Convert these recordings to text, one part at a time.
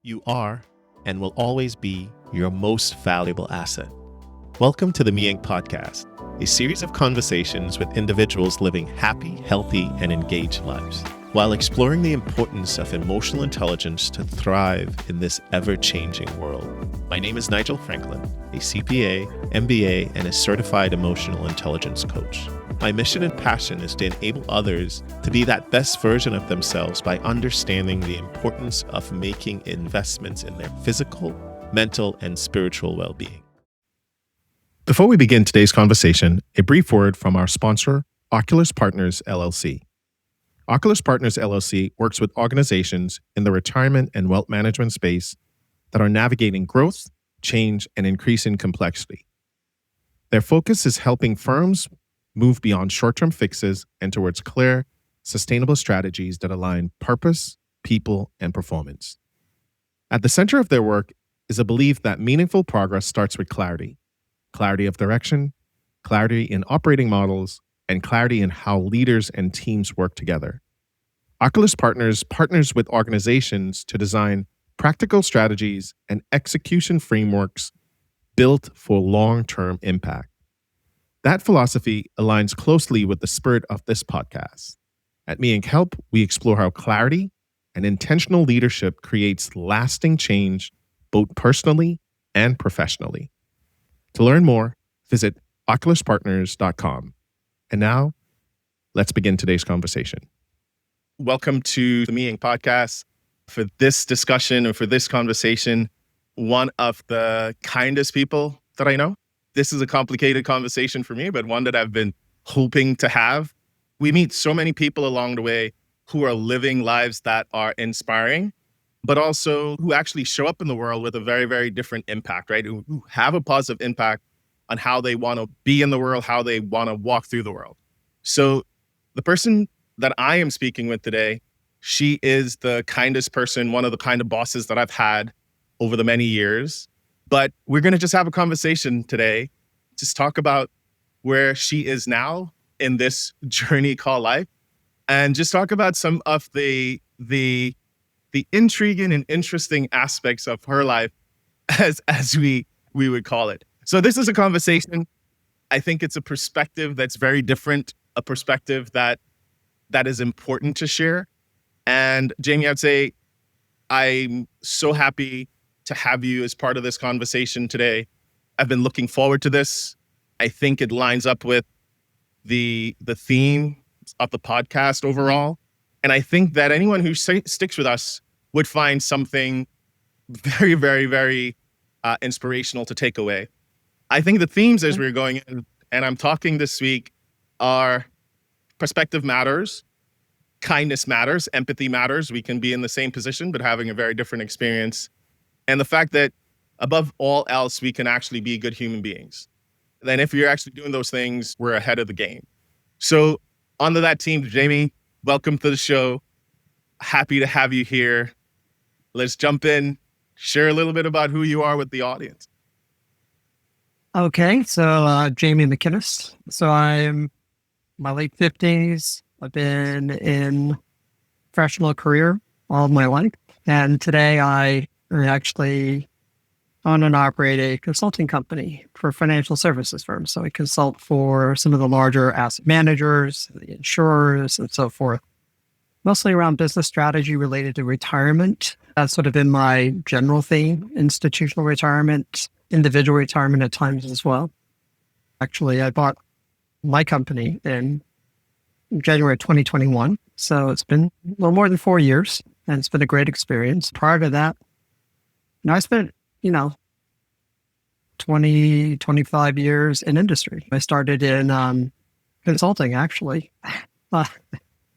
You are and will always be your most valuable asset. Welcome to the Me Inc. podcast, a series of conversations with individuals living happy, healthy, and engaged lives, while exploring the importance of emotional intelligence to thrive in this ever-changing world. My name is Nigel Franklin, a CPA, MBA, and a certified emotional intelligence coach. My mission and passion is to enable others to be that best version of themselves by understanding the importance of making investments in their physical, mental, and spiritual well-being. Before we begin today's conversation, a brief word from our sponsor, Oculus Partners, LLC. Oculus Partners, LLC works with organizations in the retirement and wealth management space that are navigating growth, change, and increasing complexity. Their focus is helping firms move beyond short-term fixes and towards clear, sustainable strategies that align purpose, people, and performance. At the center of their work is a belief that meaningful progress starts with clarity. Clarity of direction, clarity in operating models, and clarity in how leaders and teams work together. Oculus partners with organizations to design practical strategies and execution frameworks built for long-term impact. That philosophy aligns closely with the spirit of this podcast. At Me Inc. Help, we explore how clarity and intentional leadership creates lasting change, both personally and professionally. To learn more, visit oculuspartners.com. And now, let's begin today's conversation. Welcome to the Me Inc. podcast. For this discussion or for this conversation, one of the kindest people that I know. This is a complicated conversation for me, but one that I've been hoping to have. We meet so many people along the way who are living lives that are inspiring, but also who actually show up in the world with a very, very different impact, right? Who have a positive impact on how they want to be in the world, how they want to walk through the world. So the person that I am speaking with today, she is the kindest person, one of the kind of bosses that I've had over the many years. But we're going to just have a conversation today, just talk about where she is now in this journey called life, and just talk about some of the intriguing and interesting aspects of her life, as we would call it. So this is a conversation. I think it's a perspective that's very different, a perspective that is important to share. And Jamie, I'd say I'm so happy to have you as part of this conversation today. I've been looking forward to this. I think it lines up with the theme of the podcast overall. And I think that anyone who sticks with us would find something very, very, very inspirational to take away. I think the themes as we're going in, and I'm talking this week, are perspective matters, kindness matters, empathy matters. We can be in the same position, but having a very different experience. And the fact that above all else, we can actually be good human beings. Then if you're actually doing those things, we're ahead of the game. So onto that team, Jamie, welcome to the show. Happy to have you here. Let's jump in, share a little bit about who you are with the audience. Okay, so Jamie McInnes. So I'm my late 50s. I've been in professional career all of my life. And today I actually own and operate a consulting company for financial services firms. So I consult for some of the larger asset managers, the insurers, and so forth, mostly around business strategy related to retirement. That's sort of been my general theme: institutional retirement, individual retirement at times as well. Actually, I bought my company in January 2021. So it's been a little more than 4 years, and it's been a great experience. Prior to that, I spent, 20, 25 years in industry. I started in consulting, actually.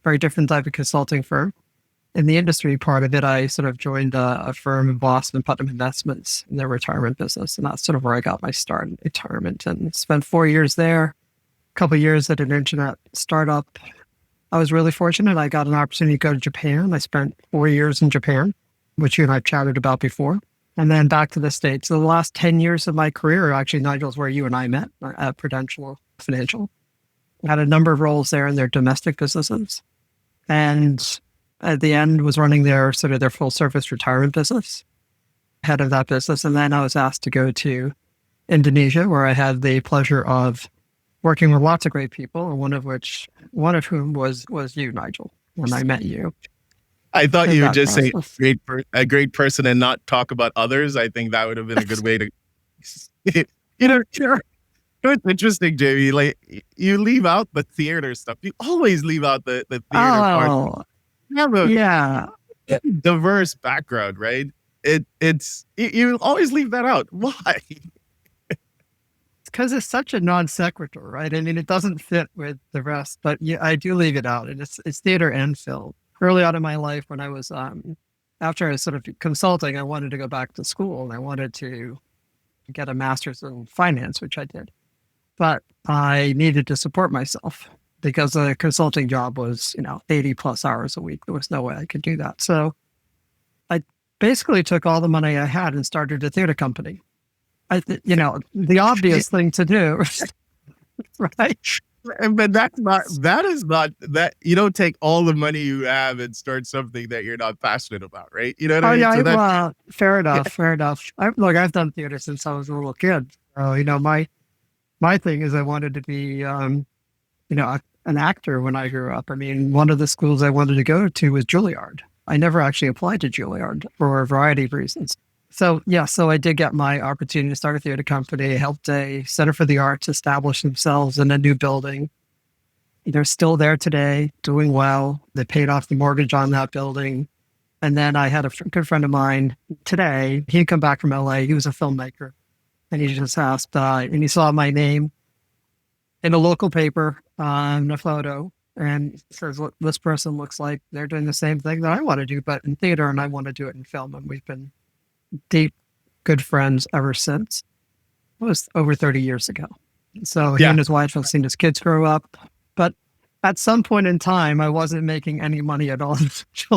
Very different type of consulting firm. In the industry part of it, I sort of joined a firm in Boston, Putnam Investments, in their retirement business. And that's sort of where I got my start in retirement. And spent 4 years there, a couple of years at an internet startup. I was really fortunate. I got an opportunity to go to Japan. I spent 4 years in Japan, which you and I chatted about before. And then back to the States. So the last 10 years of my career, actually, Nigel, is where you and I met at Prudential Financial. I had a number of roles there in their domestic businesses. And at the end was running their full service retirement business. head of that business. And then I was asked to go to Indonesia, where I had the pleasure of working with lots of great people, and one of whom was you, Nigel, when I met you I thought in you would that just say process. a great person and not talk about others. I think that would have been a good way to, you know, Sure. it's interesting, Jamie. Like you leave out the theater stuff. You always leave out the theater part. Oh, You have a yeah. diverse background, right? You always leave that out. Why? Because it's such a non sequitur, right? I mean, it doesn't fit with the rest, but yeah, I do leave it out. And it's theater and film. Early on in my life, when I was after I was sort of consulting, I wanted to go back to school and I wanted to get a master's in finance, which I did. But I needed to support myself because the consulting job was, 80 plus hours a week. There was no way I could do that. So I basically took all the money I had and started a theater company. The obvious thing to do, right? But that is not that you don't take all the money you have and start something that you're not passionate about, right? You know what Oh I mean? yeah, So that well, fair enough, fair enough. I've done theater since I was a little kid. So my thing is I wanted to be, an actor when I grew up. I mean, one of the schools I wanted to go to was Juilliard. I never actually applied to Juilliard for a variety of reasons. So yeah, so I did get my opportunity to start a theater company. I helped a Center for the Arts establish themselves in a new building. They're still there today, doing well. They paid off the mortgage on that building. And then I had a good friend of mine today. He'd come back from LA. He was a filmmaker. And he just asked, and he saw my name in a local paper in a photo and says, "Look, this person looks like they're doing the same thing that I want to do, but in theater, and I want to do it in film." And we've been deep, good friends ever since. It was over 30 years ago. So he yeah, and his wife have seen his kids grow up. But at some point in time, I wasn't making any money at all. So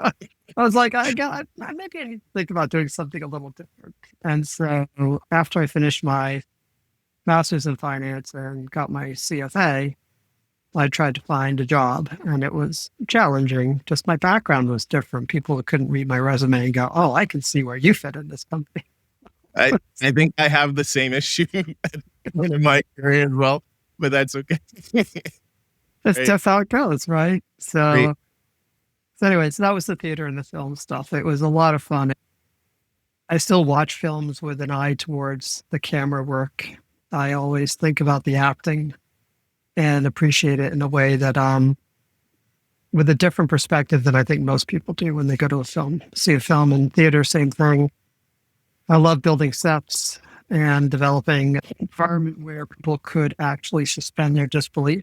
I was like, maybe I need to think about doing something a little different. And so after I finished my master's in finance and got my CFA, I tried to find a job and it was challenging. Just my background was different. People couldn't read my resume and go, "Oh, I can see where you fit in this company." I think I have the same issue in my career as well, but that's okay. That's Right, just how it goes, right? great. So anyway, so that was the theater and the film stuff. It was a lot of fun. I still watch films with an eye towards the camera work. I always think about the acting and appreciate it in a way that with a different perspective than I think most people do when they go to see a film in theater, same thing. I love building sets and developing an environment where people could actually suspend their disbelief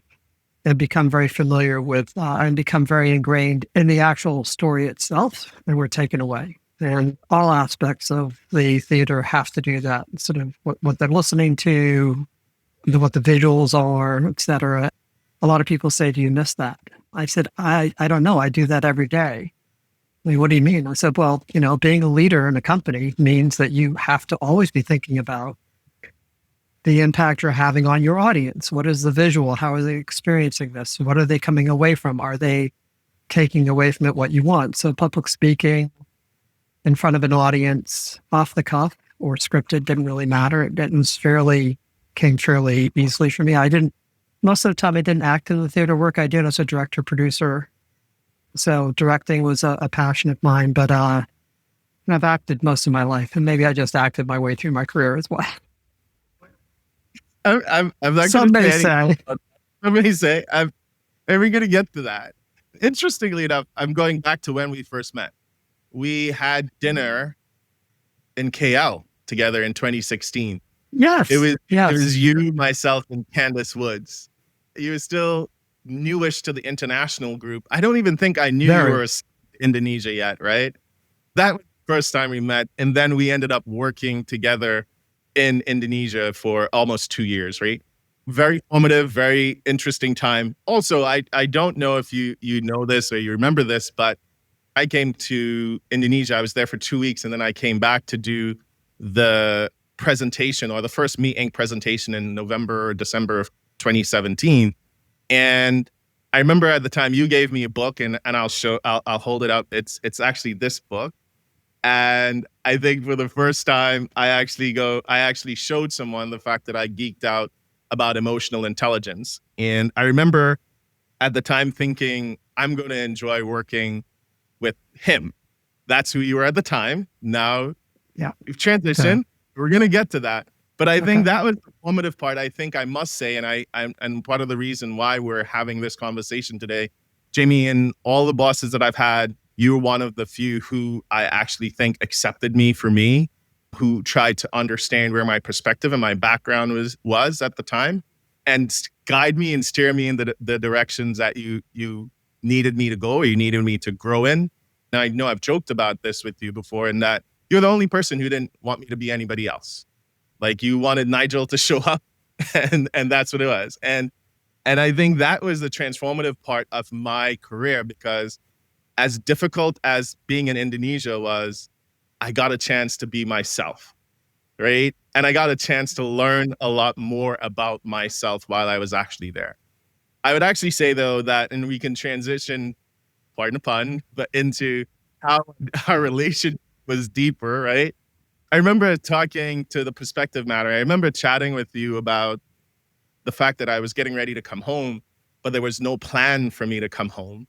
and become very familiar with and become very ingrained in the actual story itself, and we're taken away. And all aspects of the theater have to do that, sort of what they're listening to, what the visuals are, etc. A lot of people say, "Do you miss that?" I said, I don't know. I do that every day. I mean, what do you mean? I said, well, being a leader in a company means that you have to always be thinking about the impact you're having on your audience. What is the visual? How are they experiencing this? What are they coming away from? Are they taking away from it what you want? So public speaking in front of an audience, off the cuff or scripted, didn't really matter. Came fairly easily for me. Most of the time I didn't act in the theater work I did as a director, producer. So directing was a passion of mine, but I've acted most of my life, and maybe I just acted my way through my career as well. I'm not going Some to may say anything. say. I'm going to say we're going to get to that. Interestingly enough, I'm going back to when we first met. We had dinner in KL together in 2016. Yes. It Yes. was you, myself, and Candace Woods. You were still newish to the international group. I don't even think I knew you Very. were Indonesia yet, right? That was the first time we met, and then we ended up working together in Indonesia for almost 2 years, right? Very formative, very interesting time. Also, I don't know if you know this or you remember this, but I came to Indonesia. I was there for 2 weeks, and then I came back to do the presentation or the first Meet Inc. presentation in November or December of 2017. And I remember at the time you gave me a book, and I'll hold it up. It's actually this book. And I think for the first time, I actually showed someone the fact that I geeked out about emotional intelligence. And I remember at the time thinking, I'm going to enjoy working with him. That's who you were at the time. Now Yeah. we've Okay. transitioned. We're going to get to that. But I think Okay. that was the formative part. I think I must say, and part of the reason why we're having this conversation today, Jamie, and all the bosses that I've had, you were one of the few who I actually think accepted me for me, who tried to understand where my perspective and my background was at the time, and guide me and steer me in the directions that you needed me to go, or you needed me to grow in. And I know I've joked about this with you before, and that you're the only person who didn't want me to be anybody else. Like, you wanted Nigel to show up, and that's what it was. And I think that was the transformative part of my career, because as difficult as being in Indonesia was, I got a chance to be myself, right? And I got a chance to learn a lot more about myself while I was actually there. I would actually say, though, that, and we can transition, pardon the pun, but into how our relationship was deeper, right? I remember talking to the Perspective Matter. I remember chatting with you about the fact that I was getting ready to come home, but there was no plan for me to come home.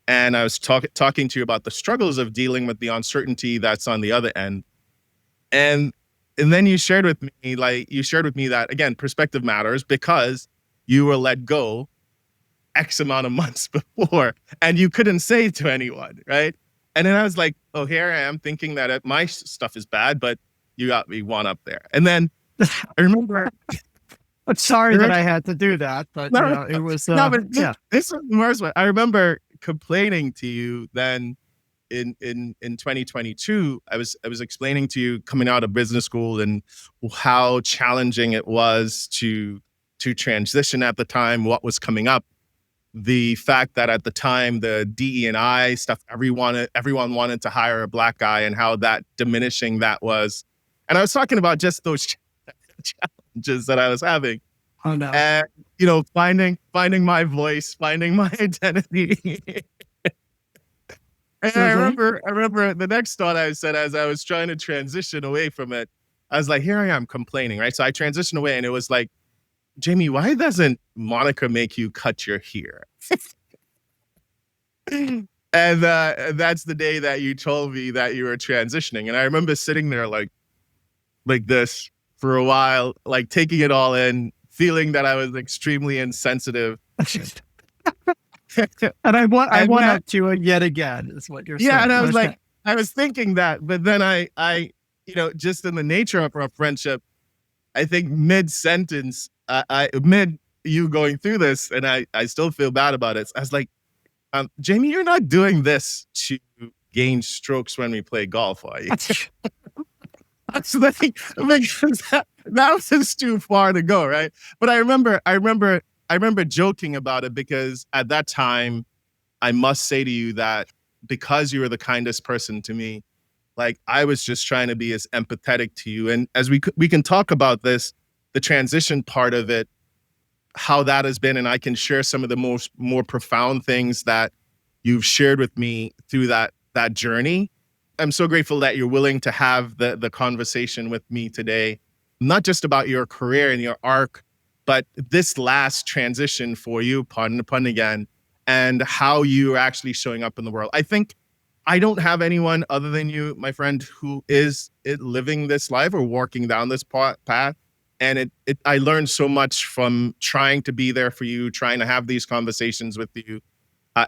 And I was talking to you about the struggles of dealing with the uncertainty that's on the other end. And and then you shared with me, that, again, perspective matters, because you were let go X amount of months before, and you couldn't say it to anyone, right? And then I was like, oh, here I am thinking that my stuff is bad, but you got me one up there. And then I remember, I'm sorry that I had to do that, but no, it was, no, but yeah. this was the worst one. I remember complaining to you then in 2022. I was explaining to you coming out of business school and how challenging it was to transition at the time, what was coming up. The fact that at the time, the DE&I stuff, everyone wanted to hire a Black guy, and how that diminishing that was. And I was talking about just those challenges that I was having, Oh no. and finding my voice, finding my identity. And Mm-hmm. I remember the next thought I said, as I was trying to transition away from it, I was like, here I am complaining, right? So I transitioned away, and it was like, Jamie, why doesn't Monica make you cut your hair? And that's the day that you told me that you were transitioning. And I remember sitting there like this for a while, like taking it all in, feeling that I was extremely insensitive. And I And went that, up to it yet again, is what you're yeah, saying. and I was Okay. like, I was thinking that, but then just in the nature of our friendship, I think mid sentence, mid you going through this, and I still feel bad about it. I was like, Jamie, you're not doing this to gain strokes when we play golf, are you? So because that was just too far to go, right? But I remember joking about it, because at that time, I must say to you that, because you were the kindest person to me, like, I was just trying to be as empathetic to you. And as we can talk about this, the transition part of it, how that has been, and I can share some of the more profound things that you've shared with me through that journey. I'm so grateful that you're willing to have the conversation with me today, not just about your career and your arc, but this last transition for you, pardon the pun again, and how you're actually showing up in the world. I think I don't have anyone other than you, my friend, who is living this life or walking down this path. And I learned so much from trying to be there for you, trying to have these conversations with you,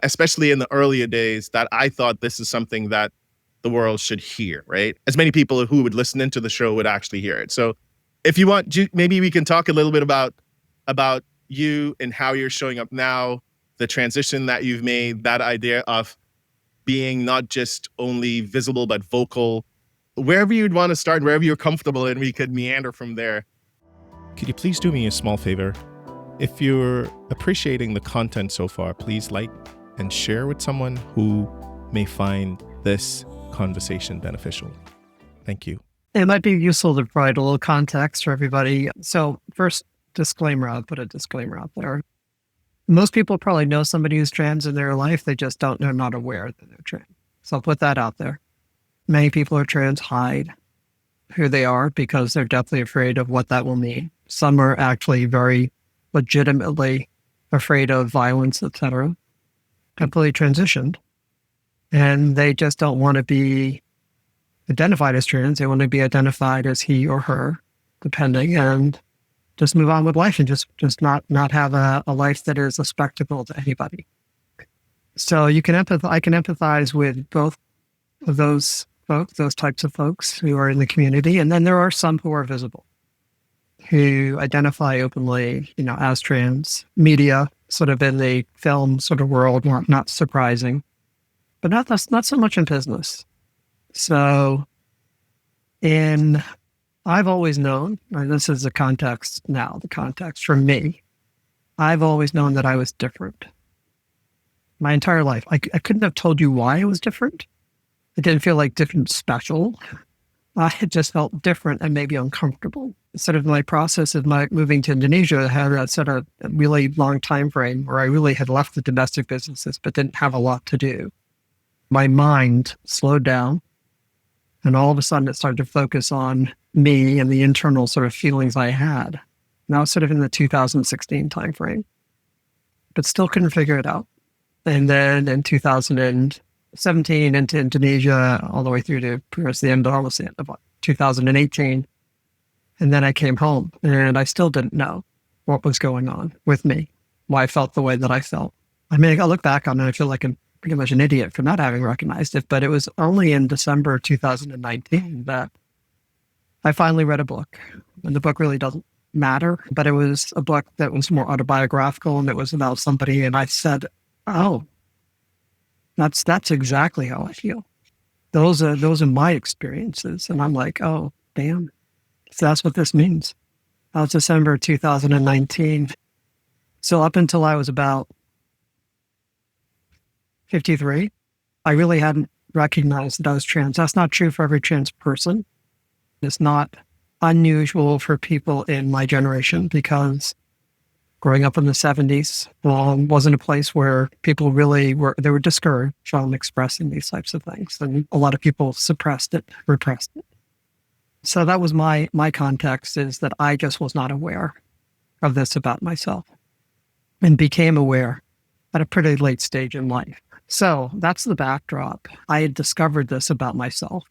especially in the earlier days, that I thought this is something that the world should hear, right? As many people who would listen into the show would actually hear it. So if you want, maybe we can talk a little bit about you and how you're showing up now, the transition that you've made, that idea of being not just only visible, but vocal, wherever you'd want to start, wherever you're comfortable, and we could meander from there. Could you please do me a small favor? If you're appreciating the content so far, please like and share with someone who may find this conversation beneficial. Thank you. It might be useful to provide a little context for everybody. So first, disclaimer, I'll put a disclaimer out there. Most people probably know somebody who's trans in their life. They just they're not aware that they're trans. So I'll put that out there. Many people who are trans hide who they are because they're deathly afraid of what that will mean. Some are actually very legitimately afraid of violence, etc., completely transitioned. And they just don't want to be identified as trans. They want to be identified as he or her, depending, and just move on with life and just not have a life that is a spectacle to anybody. So I can empathize with both of those folks, those types of folks who are in the community. And then there are some who are visible, who identify openly, as trans. Media, sort of in the film sort of world, not surprising, but not so much in business. So I've always known, and this is the context for me, I've always known that I was different. My entire life. I couldn't have told you why I was different. It didn't feel like different special. I had just felt different and maybe uncomfortable. Sort of my process of my moving to Indonesia had a sort of really long time frame where I really had left the domestic businesses but didn't have a lot to do. My mind slowed down, and all of a sudden it started to focus on me and the internal sort of feelings I had. And I was sort of in the 2016 timeframe, but still couldn't figure it out. And then in 2017 into Indonesia, all the way through to pretty much the end of 2018. And then I came home and I still didn't know what was going on with me, why I felt the way that I felt. I mean, I look back on it, I feel like I'm pretty much an idiot for not having recognized it, but it was only in December 2019 that I finally read a book. And the book really doesn't matter, but it was a book that was more autobiographical, and it was about somebody, and I said, oh, that's exactly how I feel. Those are my experiences. And I'm like, oh, damn. So that's what this means. That was December 2019. So up until I was about 53, I really hadn't recognized that I was trans. That's not true for every trans person. It's not unusual for people in my generation because growing up in the 70s wasn't a place where people really they were discouraged from expressing these types of things. And a lot of people suppressed it, repressed it. So that was my context, is that I just was not aware of this about myself and became aware at a pretty late stage in life. So that's the backdrop. I had discovered this about myself,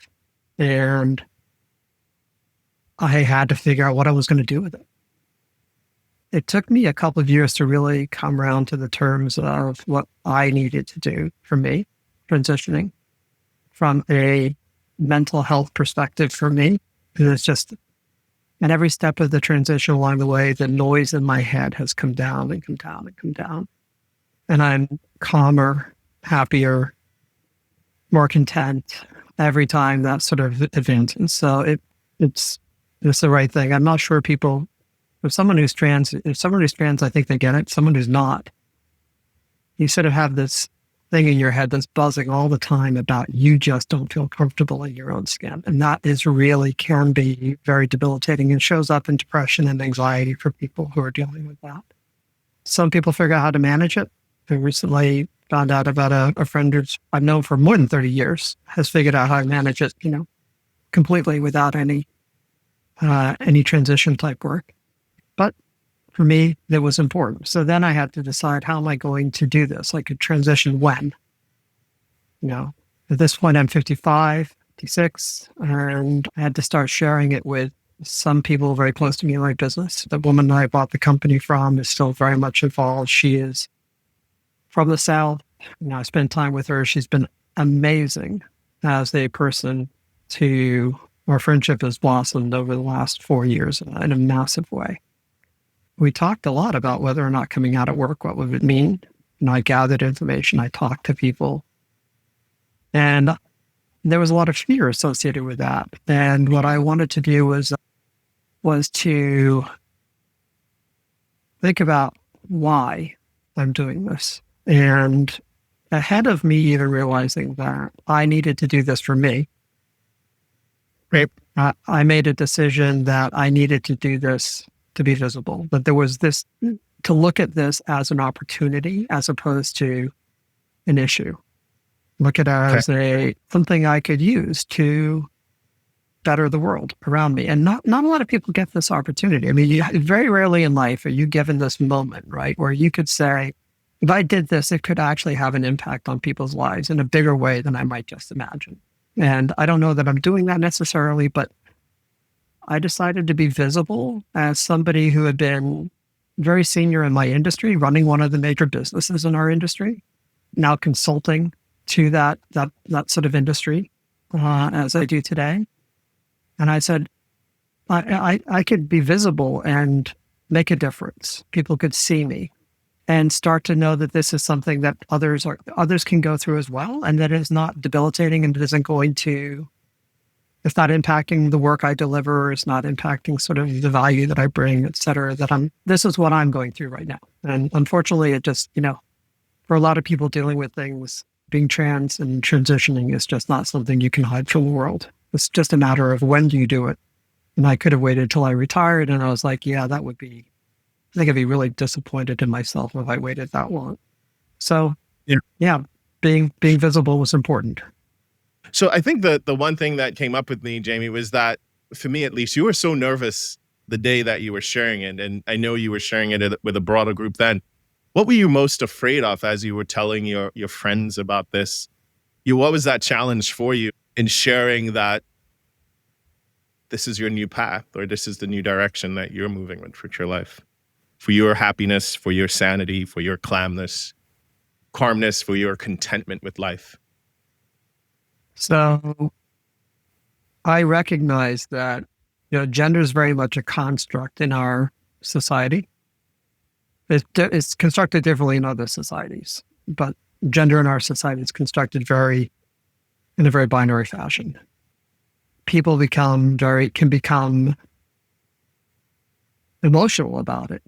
and I had to figure out what I was going to do with it. It took me a couple of years to really come around to the terms of what I needed to do for me, transitioning from a mental health perspective for me. It's just, and every step of the transition along the way, the noise in my head has come down and come down and come down. And I'm calmer, happier, more content every time that sort of advances. So it's the right thing. I'm not sure people, if someone who's trans, I think they get it. Someone who's not, you sort of have this thing in your head that's buzzing all the time about you just don't feel comfortable in your own skin. And that can be very debilitating and shows up in depression and anxiety for people who are dealing with that. Some people figure out how to manage it. I recently found out about a friend who I've known for more than 30 years has figured out how to manage it, completely without any transition type work. But for me, it was important. So then I had to decide, how am I going to do this? I could transition when? At this point, I'm 55, 56, and I had to start sharing it with some people very close to me in my business. The woman I bought the company from is still very much involved. She is from the South. I spent time with her. She's been amazing as a person. Our friendship has blossomed over the last 4 years in a massive way. We talked a lot about whether or not coming out at work, what would it mean? I gathered information. I talked to people. And there was a lot of fear associated with that. And what I wanted to do was to think about why I'm doing this. And ahead of me even realizing that I needed to do this for me, I made a decision that I needed to do this to be visible, that there was this, to look at this as an opportunity as opposed to an issue. Look at it Okay. as something I could use to better the world around me. And not a lot of people get this opportunity. I mean, very rarely in life are you given this moment, right, where you could say, if I did this, it could actually have an impact on people's lives in a bigger way than I might just imagine. And I don't know that I'm doing that necessarily, but I decided to be visible as somebody who had been very senior in my industry, running one of the major businesses in our industry, now consulting to that sort of industry as I do today. And I said, I could be visible and make a difference. People could see me and start to know that this is something that others can go through as well, and that it's not debilitating and it isn't going to, it's not impacting the work I deliver, it's not impacting sort of the value that I bring, et cetera, this is what I'm going through right now. And unfortunately, it just, for a lot of people dealing with things, being trans and transitioning is just not something you can hide from the world. It's just a matter of when do you do it. And I could have waited till I retired, and I was like, yeah, I think I'd be really disappointed in myself if I waited that long. So yeah, being visible was important. So I think the one thing that came up with me, Jamie, was that for me, at least, you were so nervous the day that you were sharing it. And I know you were sharing it with a broader group then. What were you most afraid of as you were telling your friends about this? What was that challenge for you in sharing that this is your new path, or this is the new direction that you're moving with your life? For your happiness, for your sanity, for your calmness, for your contentment with life. So I recognize that, gender is very much a construct in our society. It's constructed differently in other societies, but gender in our society is constructed in a very binary fashion. People can become emotional about it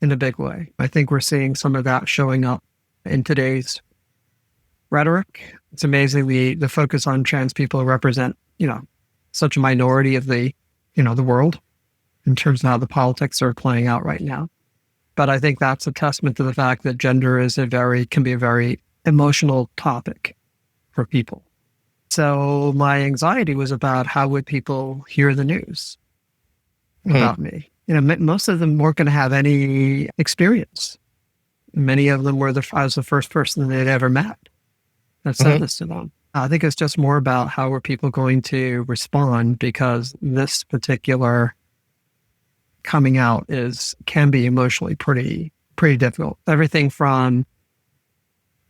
in a big way. I think we're seeing some of that showing up in today's rhetoric. It's amazing the focus on trans people represent, such a minority of the world in terms of how the politics are playing out right now. But I think that's a testament to the fact that gender can be a very emotional topic for people. So my anxiety was about how would people hear the news about me. Most of them weren't going to have any experience. Many of them I was the first person they'd ever met that said this to them. I think it's just more about how are people going to respond, because this particular coming out can be emotionally pretty difficult. Everything from,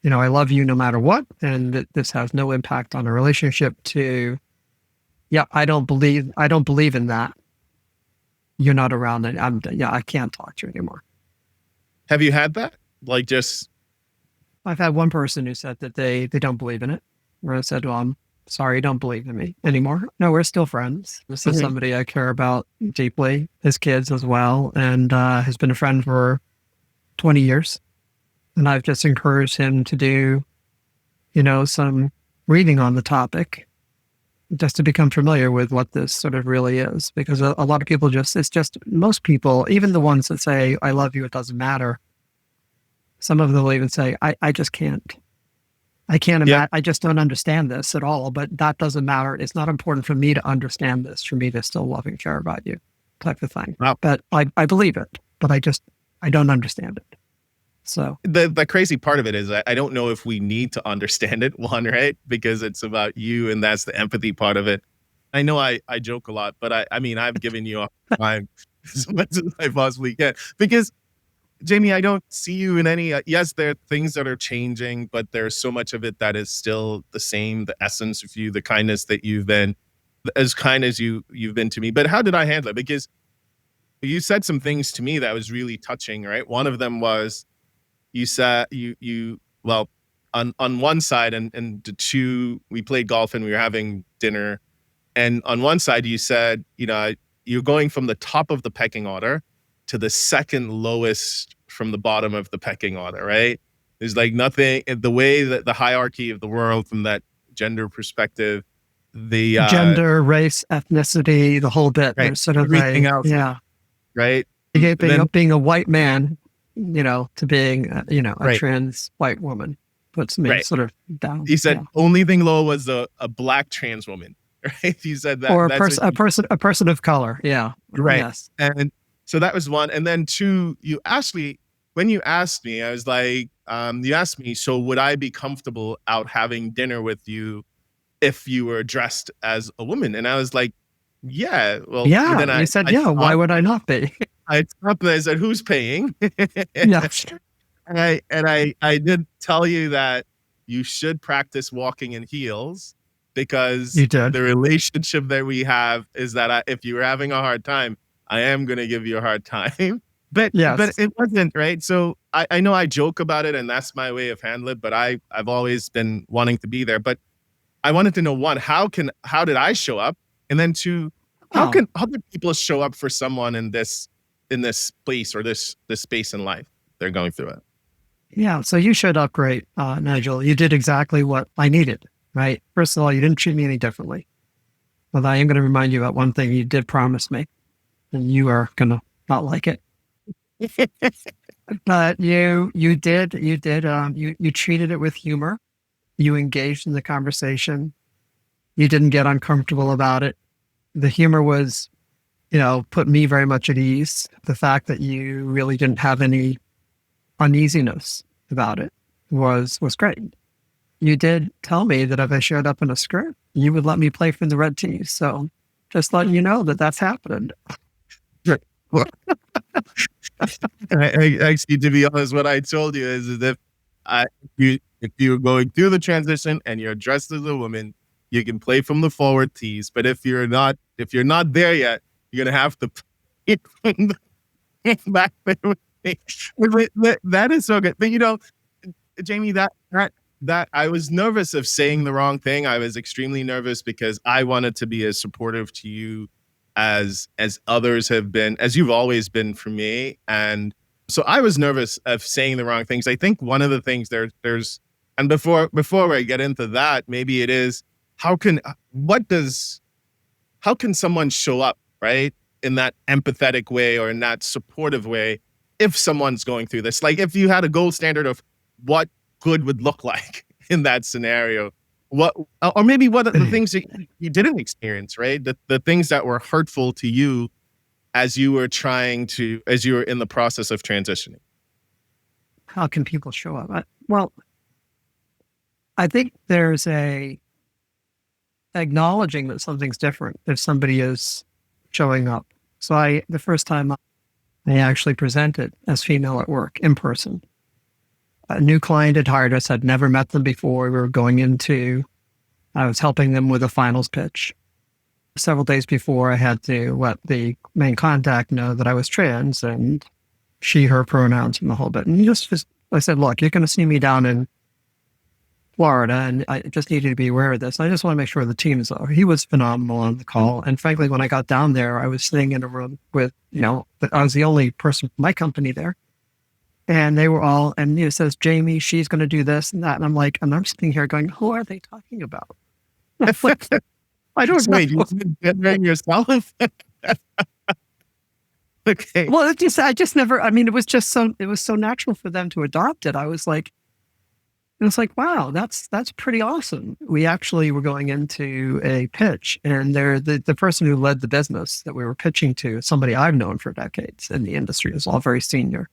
I love you no matter what, and that this has no impact on a relationship, to, I don't believe in that. You're not around, and I can't talk to you anymore. Have you had that? I've had one person who said that they don't believe in it. Where I said, well, I'm sorry, you don't believe in me anymore. No, we're still friends. This is somebody I care about deeply, his kids as well, and has been a friend for 20 years. And I've just encouraged him to do, some reading on the topic, just to become familiar with what this sort of really is. Because a lot of people most people, even the ones that say, I love you, it doesn't matter. Some of them will even say, I just can't. I can't imagine. I just don't understand this at all, but that doesn't matter. It's not important for me to understand this, for me to still love and care about you, type of thing. Wow. But I believe it, but I don't understand it. So the crazy part of it is I don't know if we need to understand it, one, right? Because it's about you, and that's the empathy part of it. I know I joke a lot, but I mean, I've given you time as much as I possibly can, because Jamie, I don't see you in any, yes, there are things that are changing, but there's so much of it that is still the same, the essence of you, the kindness that you've been, as kind as you've been to me. But how did I handle it? Because you said some things to me that was really touching, right? One of them was, you said, well, on one side, and the two, we played golf and we were having dinner. And on one side, you said, you're going from the top of the pecking order to the second lowest from the bottom of the pecking order, right? There's nothing, the way that the hierarchy of the world from that gender perspective, the gender, race, ethnicity, the whole bit. Right. There's sort of everything else, right? Being a white man, to being, a trans white woman. puts me Right. sort of down. He said Yeah. only thing low was a black trans woman, right? He said that Or that's what a person of color. Yeah. right. Yes. And so that was one. And then two, when you asked me, I was like, you asked me, so would I be comfortable out having dinner with you if you were dressed as a woman? And I was like, yeah. Well, Yeah. then You said, I yeah. Why stopped. would I not be? I stopped and I said, who's paying? Yeah. And I did tell you that you should practice walking in heels because You did. the relationship that we have is that if you're having a hard time, I am going to give you a hard time. But Yes. it wasn't right. So I know I joke about it and that's my way of handling it. But I've always been wanting to be there. But I wanted to know one, how did I show up? And then two, how Oh, can other people show up for someone in this place or this space in life they're going through it? yeah. So you showed up great, Nigel. You did exactly what I needed, right? First of all, you didn't treat me any differently. But I am going to remind you about one thing you did promise me, and you are going to not like it. But you treated it with humor. You engaged in the conversation. You didn't get uncomfortable about it. The humor was, put me very much at ease. The fact that you really didn't have any uneasiness about it was great. You did tell me that if I showed up in a skirt, you would let me play for the red tees. So just letting you know that that's happening. Well, actually, to be honest, what I told you is that if you're going through the transition and you're dressed as a woman, you can play from the forward tees. But if you're not there yet, you're gonna have to play from the back there with me. That is so good. But Jamie, that I was nervous of saying the wrong thing. I was extremely nervous because I wanted to be as supportive to you as others have been, as you've always been for me. And so I was nervous of saying the wrong things. I think one of the things there's and before I get into that, maybe it is how can someone show up, right? In that empathetic way or in that supportive way if someone's going through this. Like if you had a gold standard of what good would look like in that scenario, or maybe what are the things that you didn't experience, right? The things that were hurtful to you as you were in the process of transitioning. How can people show up? Well, I think there's a acknowledging that something's different if somebody is showing up. So the first time I actually presented as female at work in person. A new client had hired us, had never met them before. I was helping them with a finals pitch. Several days before, I had to let the main contact know that I was trans and she, her pronouns and the whole bit. And I said, look, you're going to see me down in Florida and I just need you to be aware of this. I just want to make sure the team is over. He was phenomenal on the call. And frankly, when I got down there, I was sitting in a room with, I was the only person from my company there. And they were all, and it says, Jamie, she's going to do this and that. And I'm sitting here going, who are they talking about? Like, I don't know. Wait, you've been gendering yourself? Okay. Well, I just never, it was so natural for them to adopt it. It was like, wow, that's pretty awesome. We actually were going into a pitch and the person who led the business that we were pitching to, somebody I've known for decades in the industry, is all very senior.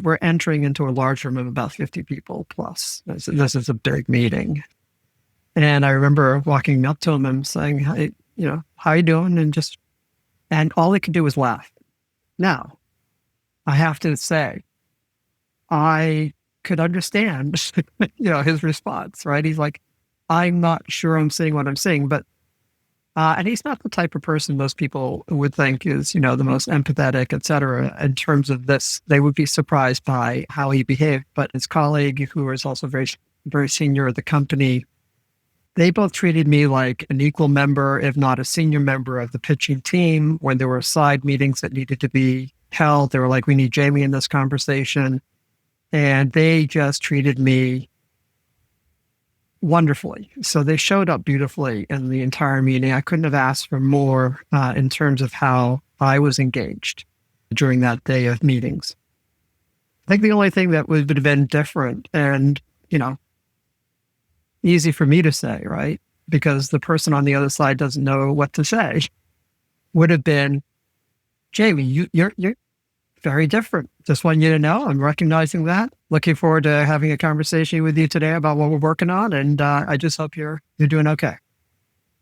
We're entering into a large room of about 50 people plus. This is a big meeting. And I remember walking up to him and saying, hey, how you doing? And all they could do was laugh. Now, I have to say, I could understand, his response, right? He's like, I'm not sure I'm saying what I'm saying, but, and he's not the type of person most people would think is, the most empathetic, et cetera. In terms of this, they would be surprised by how he behaved. But his colleague, who was also very, very senior at the company, they both treated me like an equal member, if not a senior member of the pitching team. When there were side meetings that needed to be held, they were like, we need Jamie in this conversation. And they just treated me wonderfully. So they showed up beautifully in the entire meeting. I couldn't have asked for more in terms of how I was engaged during that day of meetings. I think the only thing that would have been different, and, easy for me to say, right? Because the person on the other side doesn't know what to say. Would have been, Jamie, you're very different. Just want you to know I'm recognizing that. Looking forward to having a conversation with you today about what we're working on, and I just hope you're doing okay.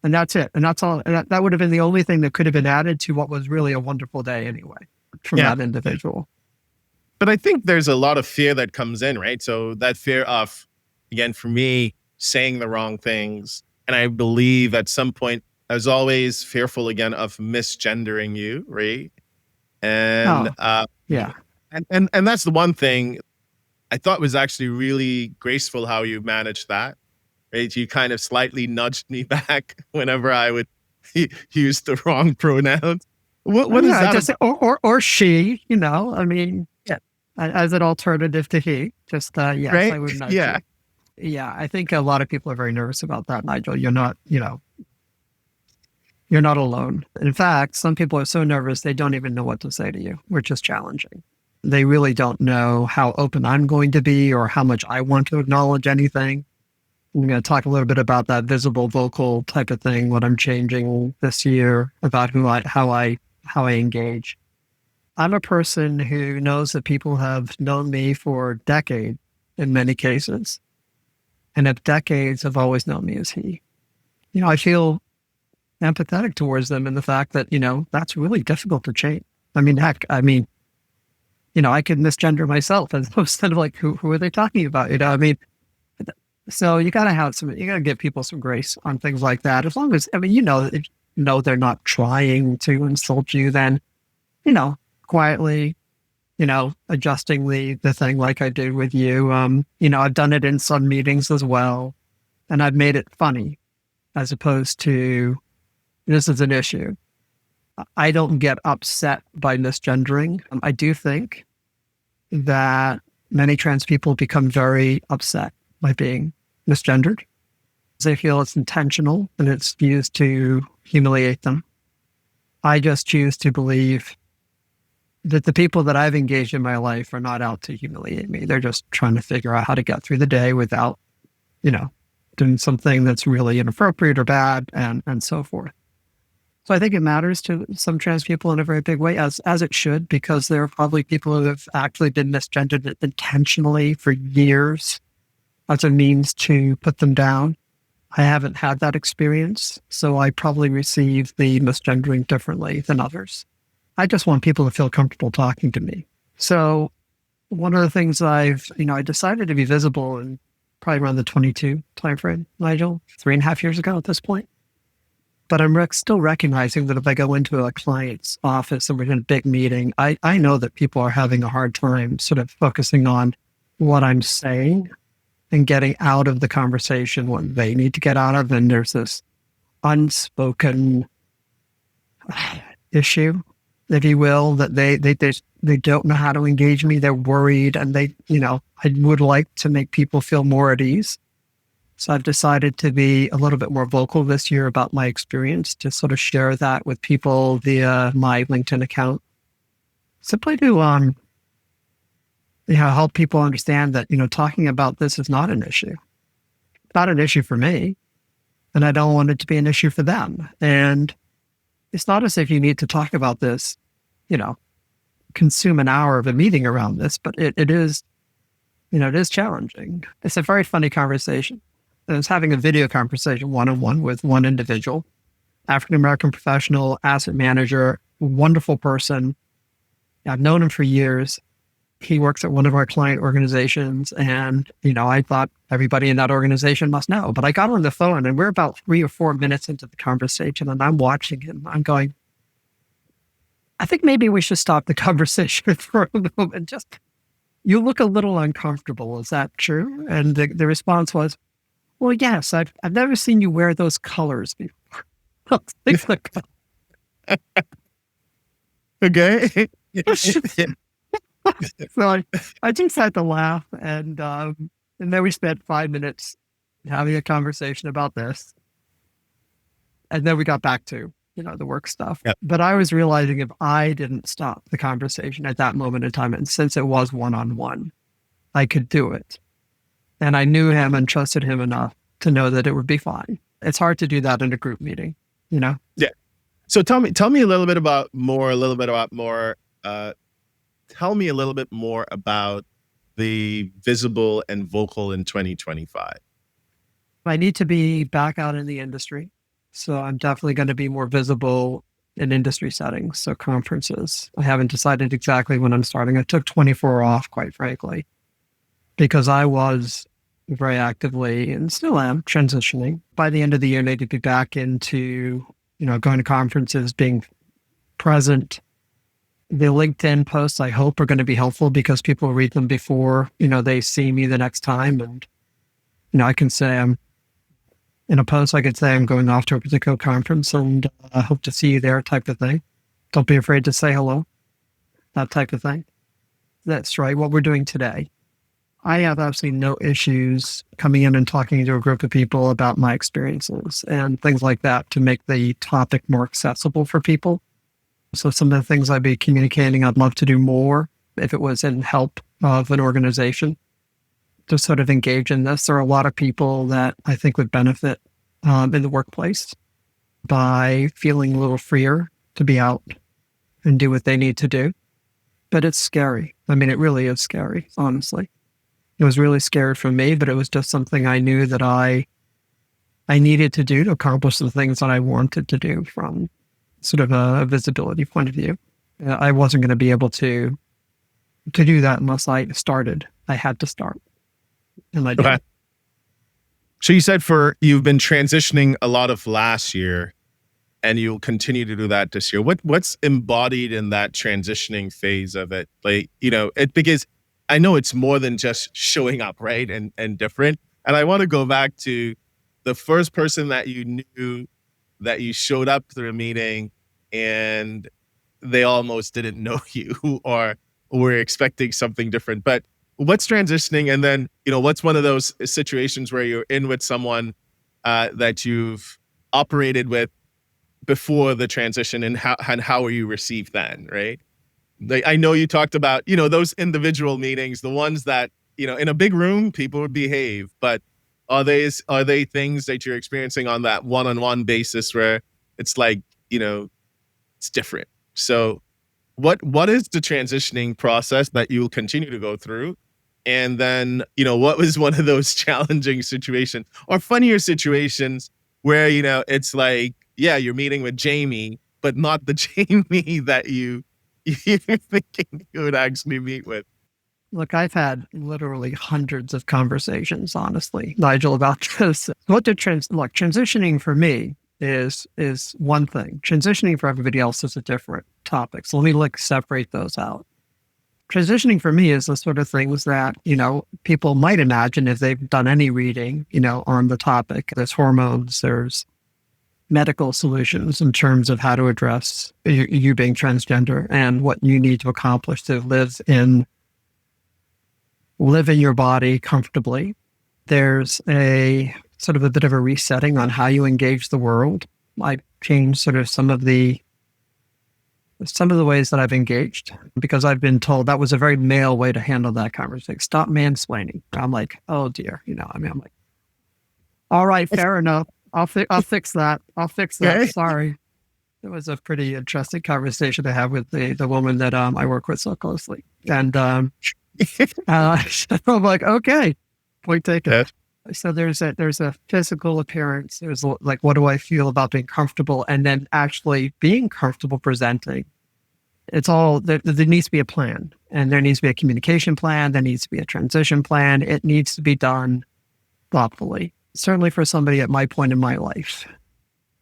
And that's it. And that's all. And that would have been the only thing that could have been added to what was really a wonderful day anyway from Yeah. that individual. But I think there's a lot of fear that comes in, right? So that fear of, again, for me, saying the wrong things. And I believe at some point, I was always fearful again of misgendering you, right? And Oh, yeah. and that's the one thing I thought was actually really graceful how you managed that, right? You kind of slightly nudged me back whenever I would use the wrong pronouns. What is Yeah, that just about? or she, I mean, yeah, as an alternative to he. Just yes, Right? I would nudge Yeah. you. Yeah, I think a lot of people are very nervous about that, Nigel. You're not alone. In fact, some people are so nervous they don't even know what to say to you, which is challenging. They really don't know how open I'm going to be or how much I want to acknowledge anything. I'm going to talk a little bit about that visible vocal type of thing, what I'm changing this year about how I engage. I'm a person who knows that people have known me for decades in many cases, and of decades have always known me as he. I feel empathetic towards them in the fact that, that's really difficult to change. I mean, heck, I could misgender myself and instead of like, who are they talking about? I mean, so you got to give people some grace on things like that. As long as, if they're not trying to insult you, then, quietly, adjusting the thing like I did with you. I've done it in some meetings as well, and I've made it funny as opposed to, this is an issue. I don't get upset by misgendering. I do think that many trans people become very upset by being misgendered. They feel it's intentional and it's used to humiliate them. I just choose to believe that the people that I've engaged in my life are not out to humiliate me. They're just trying to figure out how to get through the day without, doing something that's really inappropriate or bad and so forth. So I think it matters to some trans people in a very big way, as it should, because there are probably people who have actually been misgendered intentionally for years as a means to put them down. I haven't had that experience, so I probably receive the misgendering differently than others. I just want people to feel comfortable talking to me. So one of the things I decided to be visible in probably around the 22 timeframe, Nigel, 3.5 years ago at this point. But I'm still recognizing that if I go into a client's office and we're in a big meeting, I know that people are having a hard time sort of focusing on what I'm saying and getting out of the conversation what they need to get out of. And there's this unspoken issue, if you will, that they don't know how to engage me. They're worried, and I would like to make people feel more at ease. So I've decided to be a little bit more vocal this year about my experience, to sort of share that with people via my LinkedIn account, simply to help people understand that talking about this is not an issue. It's not an issue for me, and I don't want it to be an issue for them. And it's not as if you need to talk about this, consume an hour of a meeting around this, but it is, it is challenging. It's a very funny conversation. I was having a video conversation one-on-one with one individual, African-American professional, asset manager, wonderful person. I've known him for years. He works at one of our client organizations, and, I thought everybody in that organization must know. But I got on the phone, and we're about 3 or 4 minutes into the conversation, and I'm watching him. I'm going, I think maybe we should stop the conversation for a moment. You look a little uncomfortable. Is that true? And the response was, well, yes, I've never seen you wear those colors before. Okay. So I just had to laugh, and then we spent 5 minutes having a conversation about this, and then we got back to the work stuff. Yep. But I was realizing if I didn't stop the conversation at that moment in time, and since it was one-on-one, I could do it. And I knew him and trusted him enough to know that it would be fine. It's hard to do that in a group meeting, you know? Yeah. So tell me a little bit more. Tell me a little bit more about the visible and vocal in 2025. I need to be back out in the industry. So I'm definitely going to be more visible in industry settings. So conferences. I haven't decided exactly when I'm starting. I took 24 off, quite frankly, because I was very actively and still am transitioning. By the end of the year, I need to be back into, going to conferences, being present. The LinkedIn posts, I hope, are going to be helpful because people read them before, they see me the next time. And, I can say in a post, I could say I'm going off to a particular conference and I hope to see you there type of thing. Don't be afraid to say hello, that type of thing. That's right. What we're doing today. I have absolutely no issues coming in and talking to a group of people about my experiences and things like that to make the topic more accessible for people. So some of the things I'd be communicating, I'd love to do more if it was in help of an organization to sort of engage in this. There are a lot of people that I think would benefit in the workplace by feeling a little freer to be out and do what they need to do. But it's scary. I mean, it really is scary, honestly. It was really scary for me, but it was just something I knew that I needed to do to accomplish the things that I wanted to do from sort of a visibility point of view. I wasn't going to be able to do that unless I started. I had to start. And I did. Okay. So you said you've been transitioning a lot of last year and you'll continue to do that this year. What's embodied in that transitioning phase of it? Because I know it's more than just showing up, right? And different. And I want to go back to the first person that you knew that you showed up to a meeting and they almost didn't know you or were expecting something different. But what's transitioning? And then, what's one of those situations where you're in with someone that you've operated with before the transition and how are you received then, right? I know you talked about, those individual meetings, the ones that, in a big room, people would behave, but are they things that you're experiencing on that one-on-one basis where it's like, it's different? So what is the transitioning process that you'll continue to go through? And then, what was one of those challenging situations or funnier situations where, it's like, yeah, you're meeting with Jamie, but not the Jamie that you're thinking you would actually meet with? Look, I've had literally hundreds of conversations, honestly, Nigel, about this. Transitioning for me is one thing. Transitioning for everybody else is a different topic. So let me separate those out. Transitioning for me is the sort of things that, people might imagine if they've done any reading, on the topic. There's hormones, there's medical solutions in terms of how to address you being transgender and what you need to accomplish to live in your body comfortably. There's a sort of a bit of a resetting on how you engage the world. I changed sort of some of the ways that I've engaged because I've been told that was a very male way to handle that conversation. Stop mansplaining. I'm like, oh dear, I'm like, all right, fair enough. I'll fix that. Okay. Sorry. It was a pretty interesting conversation to have with the woman that I work with so closely. And I'm like, okay, point taken. Yeah. So there's a physical appearance. There's like, what do I feel about being comfortable? And then actually being comfortable presenting. It's all, there needs to be a plan. And there needs to be a communication plan. There needs to be a transition plan. It needs to be done thoughtfully. Certainly for somebody at my point in my life,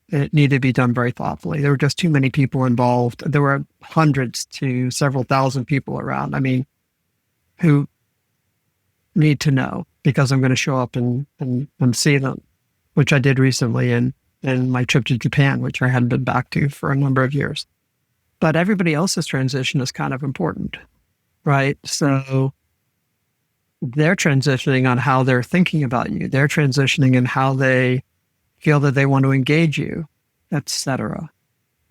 it needed to be done very thoughtfully. There were just too many people involved. There were hundreds to several thousand people around. I mean, who need to know because I'm going to show up and see them, which I did recently in my trip to Japan, which I hadn't been back to for a number of years. But everybody else's transition is kind of important, right? So they're transitioning on how they're thinking about you. They're transitioning in how they feel that they want to engage you, etc.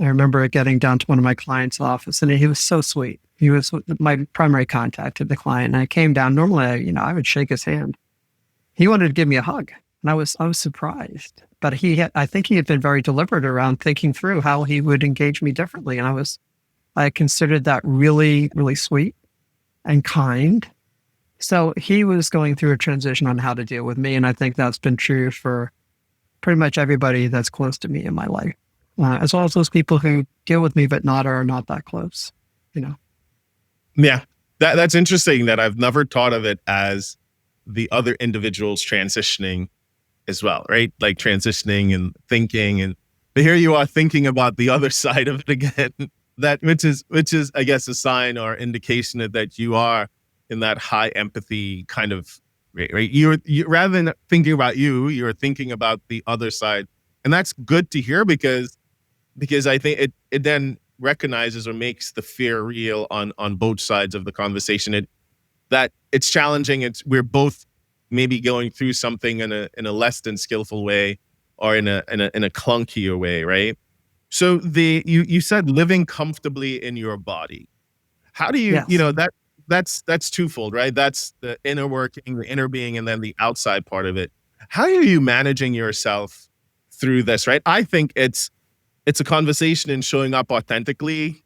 I remember getting down to one of my clients' office, and he was so sweet. He was my primary contact at the client. And I came down. Normally, I would shake his hand. He wanted to give me a hug. And I was surprised, but I think he had been very deliberate around thinking through how he would engage me differently. And I considered that really, really sweet and kind. So he was going through a transition on how to deal with me. And I think that's been true for pretty much everybody that's close to me in my life, as well as those people who deal with me, but are not that close, you know? Yeah. That's interesting that I've never thought of it as the other individuals transitioning as well, right? Like transitioning and thinking, but here you are thinking about the other side of it again. That which is I guess a sign or indication that you are in that high empathy kind of right. You rather than thinking about you're thinking about the other side, and that's good to hear because I think it then recognizes or makes the fear real on both sides of the conversation. That it's challenging. We're both maybe going through something in a less than skillful way or in a clunkier way, right? So you said living comfortably in your body. How do you Yes. know that's twofold, right? That's the inner working, the inner being, and then the outside part of it. How are you managing yourself through this, right? I think it's a conversation and showing up authentically,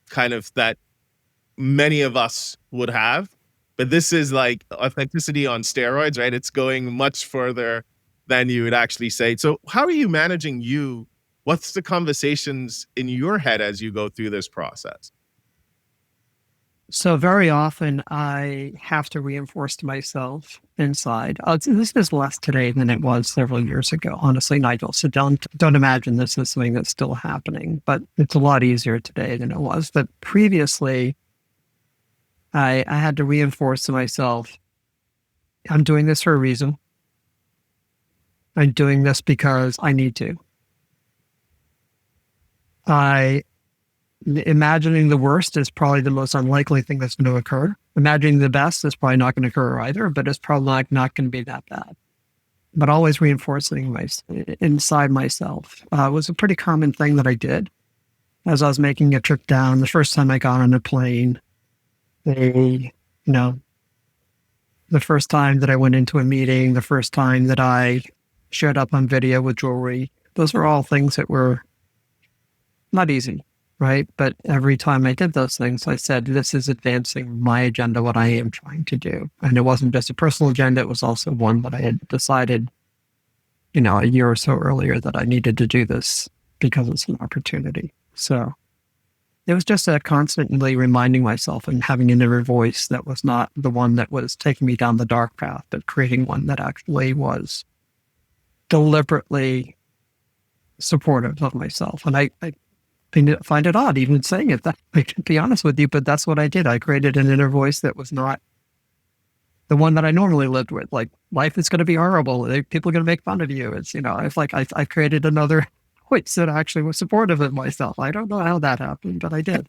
kind of that many of us would have. But this is like authenticity on steroids, right? It's going much further than you would actually say. So, how are you managing you? What's the conversations in your head as you go through this process? So very often I have to reinforce to myself inside. This is less today than it was several years ago, honestly, Nigel. So don't imagine this is something that's still happening, but it's a lot easier today than it was. But previously, I had to reinforce to myself, I'm doing this for a reason. I'm doing this because I need to. I Imagining the worst is probably the most unlikely thing that's going to occur. Imagining the best is probably not going to occur either, but it's probably not going to be that bad. But always reinforcing inside myself was a pretty common thing that I did as I was making a trip down. The first time I got on a plane, you know, the first time that I went into a meeting, the first time that I showed up on video with jewelry, those were all things that were not easy, right? But every time I did those things, I said, this is advancing my agenda, what I am trying to do. And it wasn't just a personal agenda, it was also one that I had decided, a year or so earlier that I needed to do this because it's an opportunity. So it was just a constantly reminding myself and having an inner voice that was not the one that was taking me down the dark path, but creating one that actually was deliberately supportive of myself. And I find it odd even saying it. I can be honest with you, but that's what I did. I created an inner voice that was not the one that I normally lived with. Like, life is going to be horrible. People are going to make fun of you. It's like I created another voice that actually was supportive of myself. I don't know how that happened, but I did.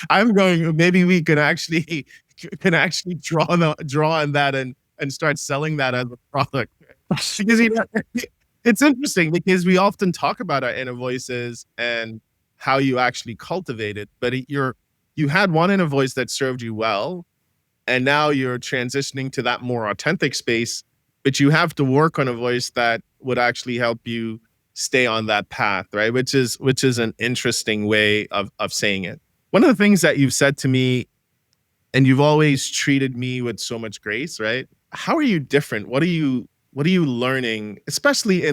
I'm going. Maybe we can actually draw on that and start selling that as a product, because it's interesting because we often talk about our inner voices and how you actually cultivate it, but you had one inner voice that served you well, and now you're transitioning to that more authentic space, but you have to work on a voice that would actually help you stay on that path, right? Which is an interesting way of saying it. One of the things that you've said to me, and you've always treated me with so much grace, right? How are you different? What are you learning, especially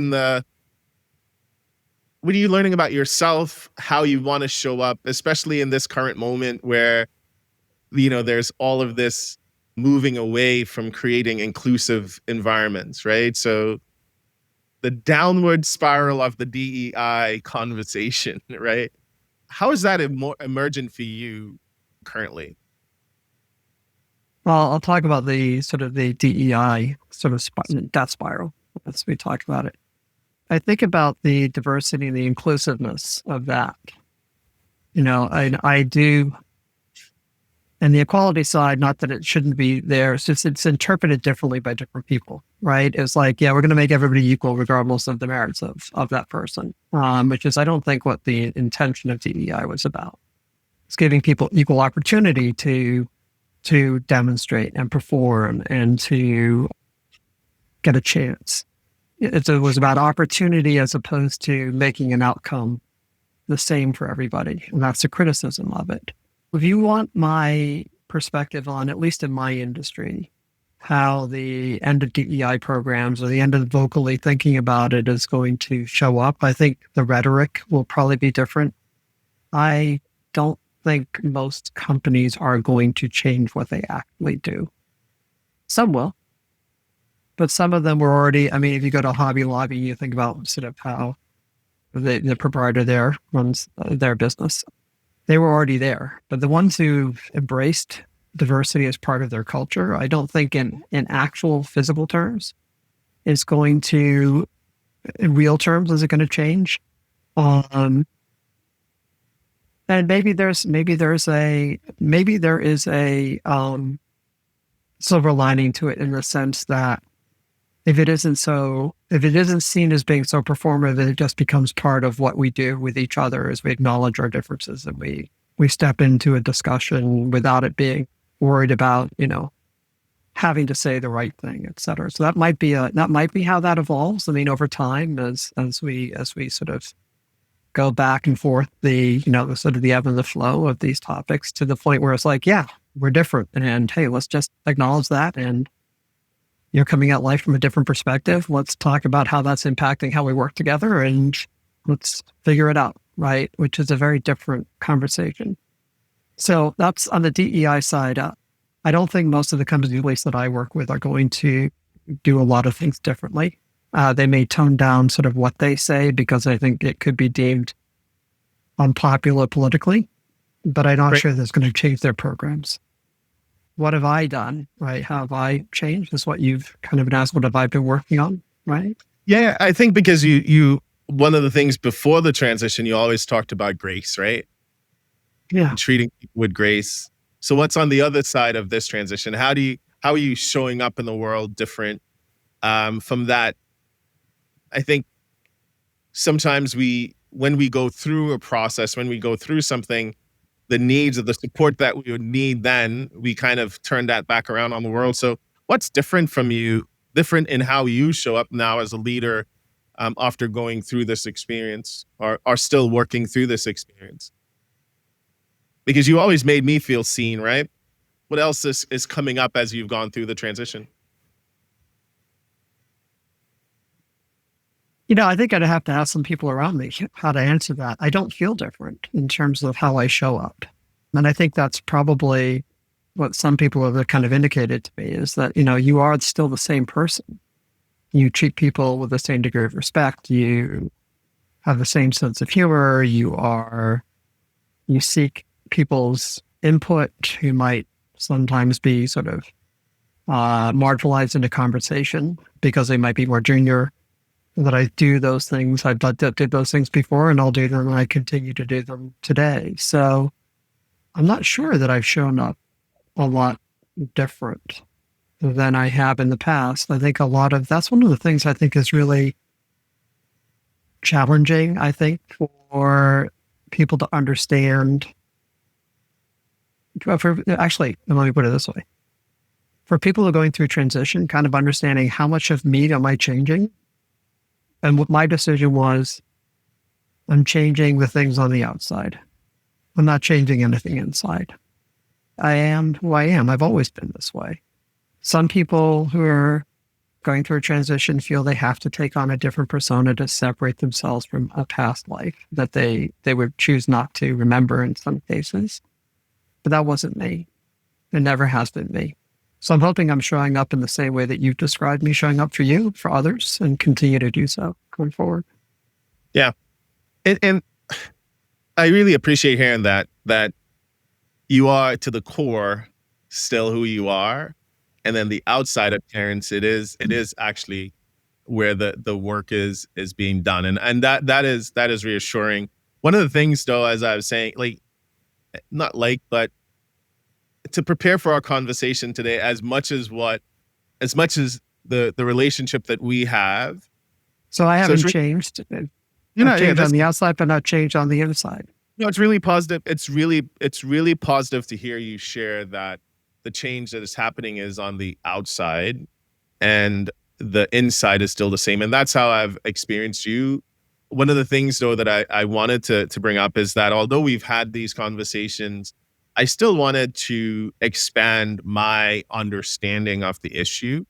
what are you learning about yourself, how you want to show up, especially in this current moment where, there's all of this moving away from creating inclusive environments, right? So the downward spiral of the DEI conversation, right? How is that emergent for you currently? Well, I'll talk about the sort of the DEI sort of death spiral as we talk about it. I think about the diversity and the inclusiveness of that. I do. And the equality side, not that it shouldn't be there, it's just it's interpreted differently by different people, right? It's like, yeah, we're going to make everybody equal regardless of the merits of that person, which is, I don't think, what the intention of DEI was about. It's giving people equal opportunity to demonstrate and perform and to get a chance. it was about opportunity as opposed to making an outcome the same for everybody. And that's the criticism of it. If you want my perspective on, at least in my industry, how the end of DEI programs or the end of vocally thinking about it is going to show up, I think the rhetoric will probably be different. I don't think most companies are going to change what they actually do. Some will, but some of them were already, I mean, if you go to Hobby Lobby, you think about sort of how the proprietor there runs their business. They were already there. But the ones who've embraced diversity as part of their culture, I don't think in actual physical terms is going to, in real terms, is it going to change? And maybe there is a silver lining to it in the sense that if it isn't seen as being so performative, it just becomes part of what we do with each other as we acknowledge our differences and we step into a discussion without it being worried about, having to say the right thing, et cetera. So that might be how that evolves. I mean, over time, as we sort of go back and forth, the sort of the ebb and the flow of these topics to the point where it's like, yeah, we're different, and hey, let's just acknowledge that, and you're coming at life from a different perspective. Let's talk about how that's impacting how we work together, and let's figure it out, right? Which is a very different conversation. So that's on the DEI side. I don't think most of the companies, at least that I work with, are going to do a lot of things differently. They may tone down sort of what they say because I think it could be deemed unpopular politically, but I'm not sure that's going to change their programs. What have I done, right? How have I changed? Is what you've kind of been asked. What have I been working on, right? Yeah, I think because you one of the things before the transition, you always talked about grace, right? Yeah. And treating people with grace. So what's on the other side of this transition? How are you showing up in the world different from that? I think sometimes when we go through a process, when we go through something, the needs of the support that we would need, then we kind of turn that back around on the world. So what's different in how you show up now as a leader after going through this experience or are still working through this experience? Because you always made me feel seen, right? What else is coming up as you've gone through the transition? I think I'd have to ask some people around me how to answer that. I don't feel different in terms of how I show up. And I think that's probably what some people have kind of indicated to me is that, you are still the same person. You treat people with the same degree of respect. You have the same sense of humor. You seek people's input who might sometimes be sort of marginalized in a conversation because they might be more junior. That I do those things. I've did those things before, and I'll do them, and I continue to do them today. So I'm not sure that I've shown up a lot different than I have in the past. I think that's one of the things I think is really challenging, I think, for people to understand. Actually, let me put it this way. For people who are going through transition, kind of understanding how much of me am I changing. And what my decision was, I'm changing the things on the outside. I'm not changing anything inside. I am who I am. I've always been this way. Some people who are going through a transition feel they have to take on a different persona to separate themselves from a past life that they would choose not to remember in some cases. But that wasn't me. It never has been me. So I'm hoping I'm showing up in the same way that you've described me showing up for you, for others, and continue to do so going forward. Yeah. And I really appreciate hearing that you are to the core still who you are. And then the outside appearance, it is actually where the work is being done. And that is reassuring. One of the things though, as I was saying, but to prepare for our conversation today, as much as the relationship that we have. So I haven't changed. I've changed on the outside, but not changed on the inside. No, it's really positive. It's really positive to hear you share that the change that is happening is on the outside, and the inside is still the same. And that's how I've experienced you. One of the things though that I wanted to bring up is that although we've had these conversations, I still wanted to expand my understanding of the issue.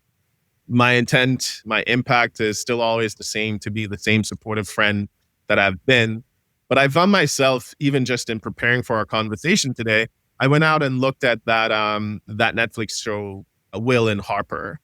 My intent, my impact is still always the same, to be the same supportive friend that I've been. But I found myself, even just in preparing for our conversation today, I went out and looked at that Netflix show, Will and Harper,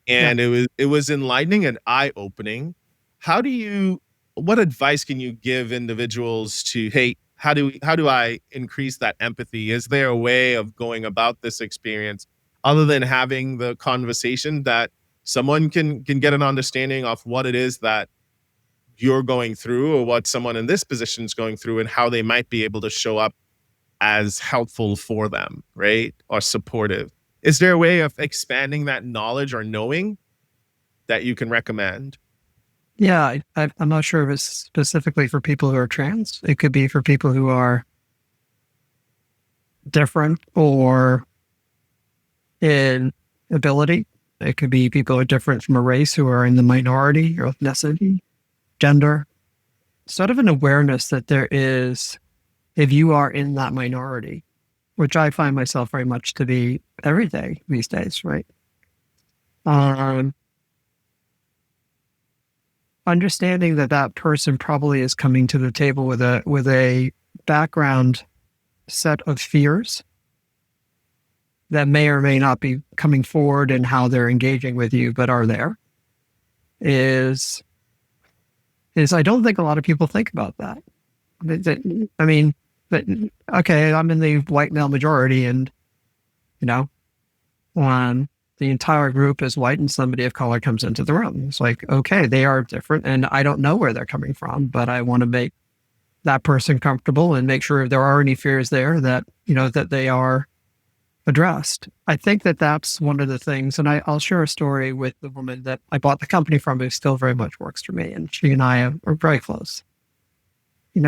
Yeah. and it was enlightening and eye-opening. How do you what advice can you give individuals to, hey, how do I increase that empathy? Is there a way of going about this experience other than having the conversation that someone can get an understanding of what it is that you're going through or what someone in this position is going through and how they might be able to show up as helpful for them, right? Or supportive. Is there a way of expanding that knowledge or knowing that you can recommend? Yeah, I'm not sure if it's specifically for people who are trans. It could be for people who are different or in ability. It could be people who are different from a race who are in the minority or ethnicity, gender. Sort of an awareness that there is, if you are in that minority, which I find myself very much to be every day these days, right? Um, Understanding that that person probably is coming to the table with a background set of fears that may or may not be coming forward in how they're engaging with you, but are there, is I don't think a lot of people think about that. I mean, but okay, I'm in the white male majority, and you know, the entire group is white, and somebody of color comes into the room. It's like, okay, they are different, and I don't know where they're coming from, but I want to make that person comfortable and make sure if there are any fears there that that they are addressed. I think that that's one of the things, and I'll share a story with the woman that I bought the company from, who still very much works for me, and she and I are very close.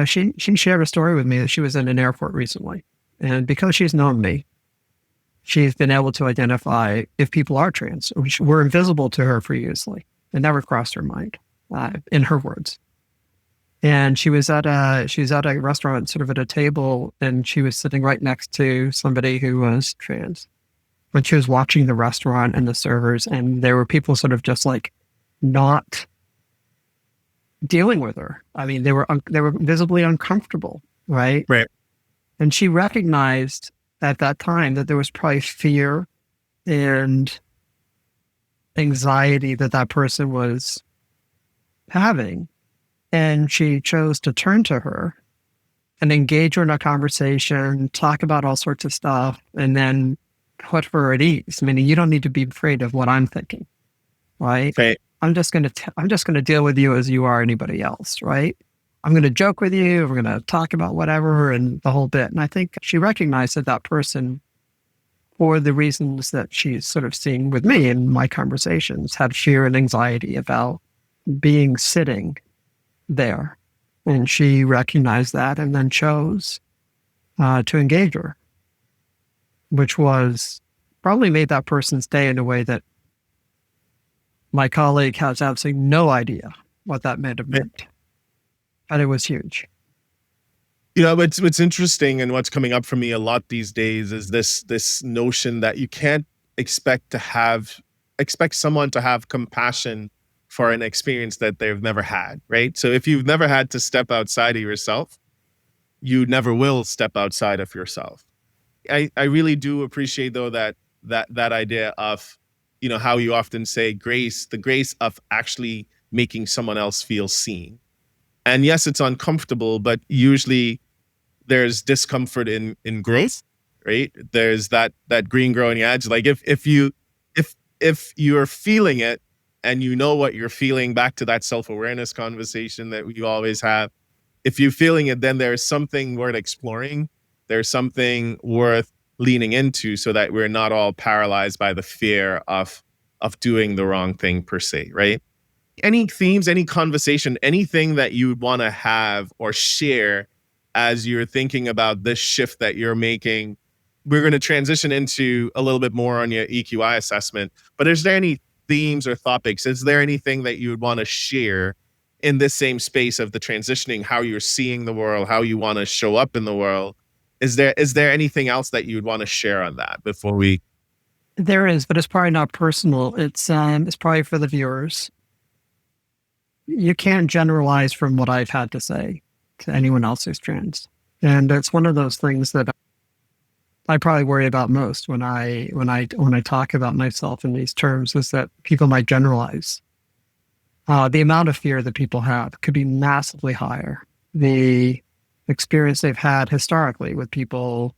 She shared a story with me that she was in an airport recently, and because she's known me, she's been able to identify if people are trans, which were invisible to her previously. It never crossed her mind, in her words. And she was at a restaurant, sort of at a table, and she was sitting right next to somebody who was trans. When she was watching the restaurant and the servers, and there were people sort of just like not dealing with her. I mean, they were visibly uncomfortable, right? Right. And she recognized at that time that there was probably fear and anxiety that that person was having. And she chose to turn to her and engage her in a conversation, talk about all sorts of stuff, and then put her at ease. Meaning, you don't need to be afraid of what I'm thinking, right? Right. I'm just gonna deal with you as you are anybody else, right? I'm gonna joke with you. We're gonna talk about whatever and the whole bit. And I think she recognized that that person, for the reasons that she's sort of seeing with me in my conversations, had fear and anxiety about being sitting there. And she recognized that and then chose to engage her, which was probably made that person's day in a way that my colleague has absolutely no idea what that meant. But it was huge. What's interesting and what's coming up for me a lot these days is this notion that you can't expect someone to have compassion for an experience that they've never had, right? So if you've never had to step outside of yourself, you never will step outside of yourself. I really do appreciate though that idea of, how you often say grace, the grace of actually making someone else feel seen. And yes, it's uncomfortable, but usually there's discomfort in growth, right? There's that green growing edge. Like if you're feeling it and you know what you're feeling, back to that self-awareness conversation that we always have, if you're feeling it, then there's something worth exploring. There's something worth leaning into so that we're not all paralyzed by the fear of doing the wrong thing per se, right? Any themes, any conversation, anything that you would want to have or share as you're thinking about this shift that you're making? We're going to transition into a little bit more on your EQI assessment, but is there any themes or topics, is there anything that you would want to share in this same space of the transitioning, how you're seeing the world, how you want to show up in the world? Is there anything else that you would want to share on that before we? There is, but it's probably not personal. It's probably for the viewers. You can't generalize from what I've had to say to anyone else who's trans. And it's one of those things that I probably worry about most when I talk about myself in these terms, is that people might generalize. The amount of fear that people have could be massively higher. The experience they've had historically with people,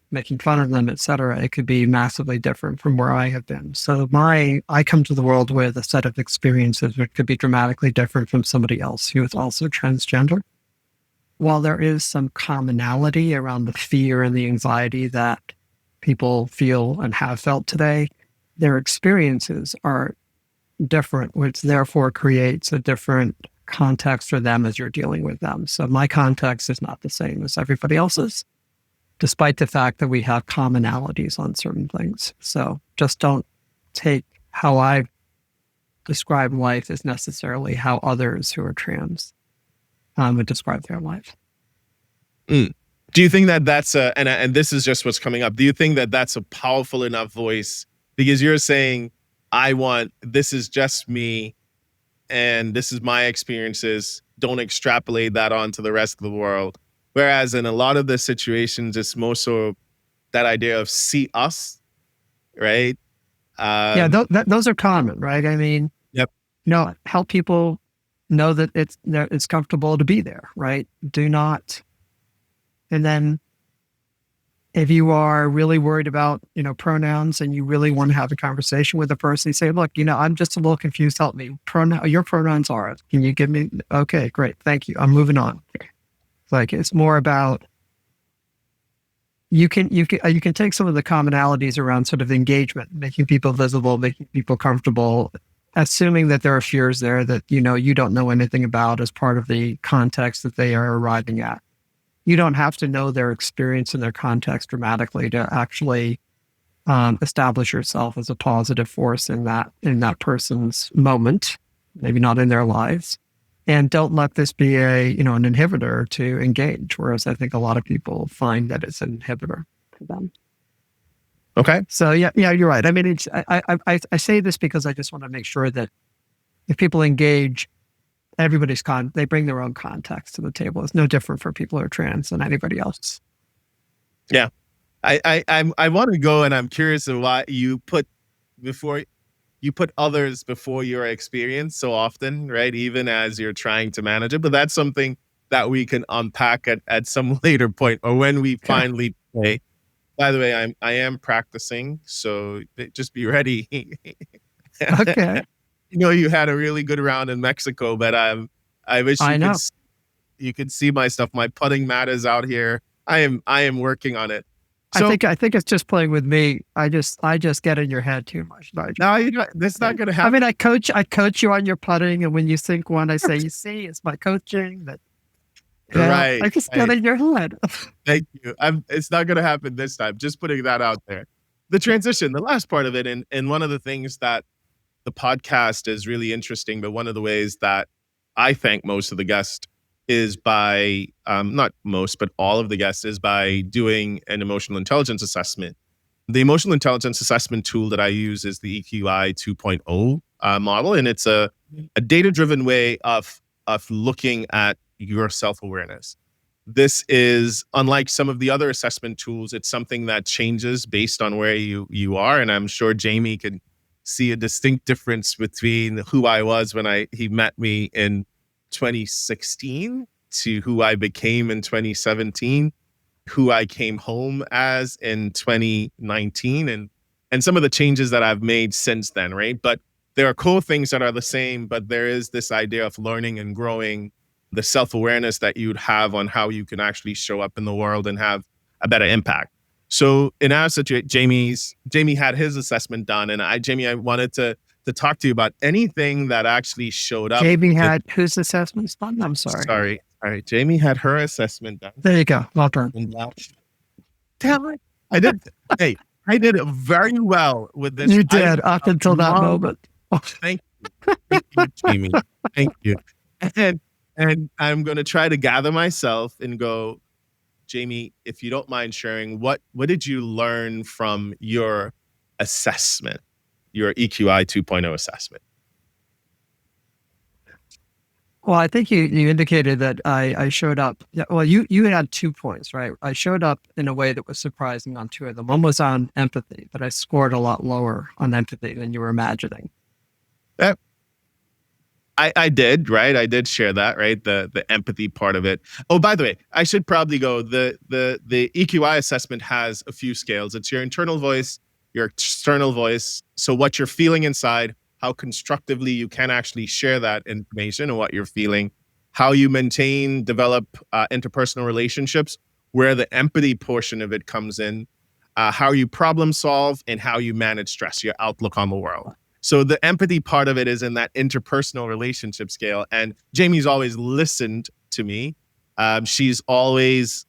making fun of them, et cetera, it could be massively different from where I have been. So I come to the world with a set of experiences that could be dramatically different from somebody else who is also transgender. While there is some commonality around the fear and the anxiety that people feel and have felt today, their experiences are different, which therefore creates a different context for them as you're dealing with them. So my context is not the same as everybody else's, despite the fact that we have commonalities on certain things. So just don't take how I describe life as necessarily how others who are trans would describe their life. Do you think that that's and this is just what's coming up, do you think that that's a powerful enough voice? Because you're saying, this is just me and this is my experiences. Don't extrapolate that onto the rest of the world. Whereas in a lot of the situations, it's more so that idea of see us, right? Those are common, right? I mean, Yep. Help people know that it's comfortable to be there, right? Do not. And then if you are really worried about, pronouns and you really want to have a conversation with a person, you say, look, I'm just a little confused. Help me. Your pronouns are, can you give me? Okay, great. Thank you. I'm moving on. It's more about, you can take some of the commonalities around sort of engagement, making people visible, making people comfortable, assuming that there are fears there that, you don't know anything about as part of the context that they are arriving at. You don't have to know their experience and their context dramatically to actually establish yourself as a positive force in that person's moment, maybe not in their lives. And don't let this be an inhibitor to engage. Whereas I think a lot of people find that it's an inhibitor for them. Okay. So yeah, you're right. I mean, I say this because I just want to make sure that if people engage, they bring their own context to the table. It's no different for people who are trans than anybody else. Yeah. I want to go, and I'm curious of why you put others before your experience so often, right? Even as you're trying to manage it. But that's something that we can unpack at some later point, or when we finally play. By the way, I am practicing, so just be ready. Okay. You had a really good round in Mexico, but I wish you could see my stuff. My putting mat is out here. I am working on it. So, I think it's just playing with me. I just get in your head too much. No, that's not going to happen. I mean, I coach you on your putting, and when you sink one, I say, "You see, it's my coaching." That right. I just get in your head. Thank you. It's not going to happen this time. Just putting that out there. The transition, the last part of it, and one of the things that the podcast is really interesting, but one of the ways that I thank most of the guests is by, not most, but all of the guests, is by doing an emotional intelligence assessment. The emotional intelligence assessment tool that I use is the EQI 2.0 model, and it's a data-driven way of looking at your self-awareness. This is, unlike some of the other assessment tools, it's something that changes based on where you are, and I'm sure Jamie can see a distinct difference between who I was when he met me in 2016 to who I became in 2017, who I came home as in 2019, and some of the changes that I've made since then, right? But there are core things that are the same, but there is this idea of learning and growing, the self-awareness that you'd have on how you can actually show up in the world and have a better impact. So in our situation, Jamie had his assessment done, and I wanted to talk to you about anything that actually showed up. Jamie had whose assessment done? I'm sorry. Sorry. Jamie had her assessment done. There you go. Well done. Damn it. I did. Hey, I did it very well with this. You did up until that moment. Thank Thank you, Jamie. Thank you. And and I'm gonna try to gather myself and go, Jamie, if you don't mind sharing, what did you learn from your assessment, your EQI 2.0 assessment? Well, I think you indicated that I showed up. Yeah, well, you had 2 points, right? I showed up in a way that was surprising on two of them. One was on empathy, but I scored a lot lower on empathy than you were imagining. That I did, right? I did share that, right? The empathy part of it. Oh, by the way, I should probably go. The EQI assessment has a few scales. It's your internal voice, your external voice. So what you're feeling inside, how constructively you can actually share that information and what you're feeling, how you maintain, develop interpersonal relationships, where the empathy portion of it comes in, how you problem solve, and how you manage stress, your outlook on the world. So the empathy part of it is in that interpersonal relationship scale. And Jamie's always listened to me. She's always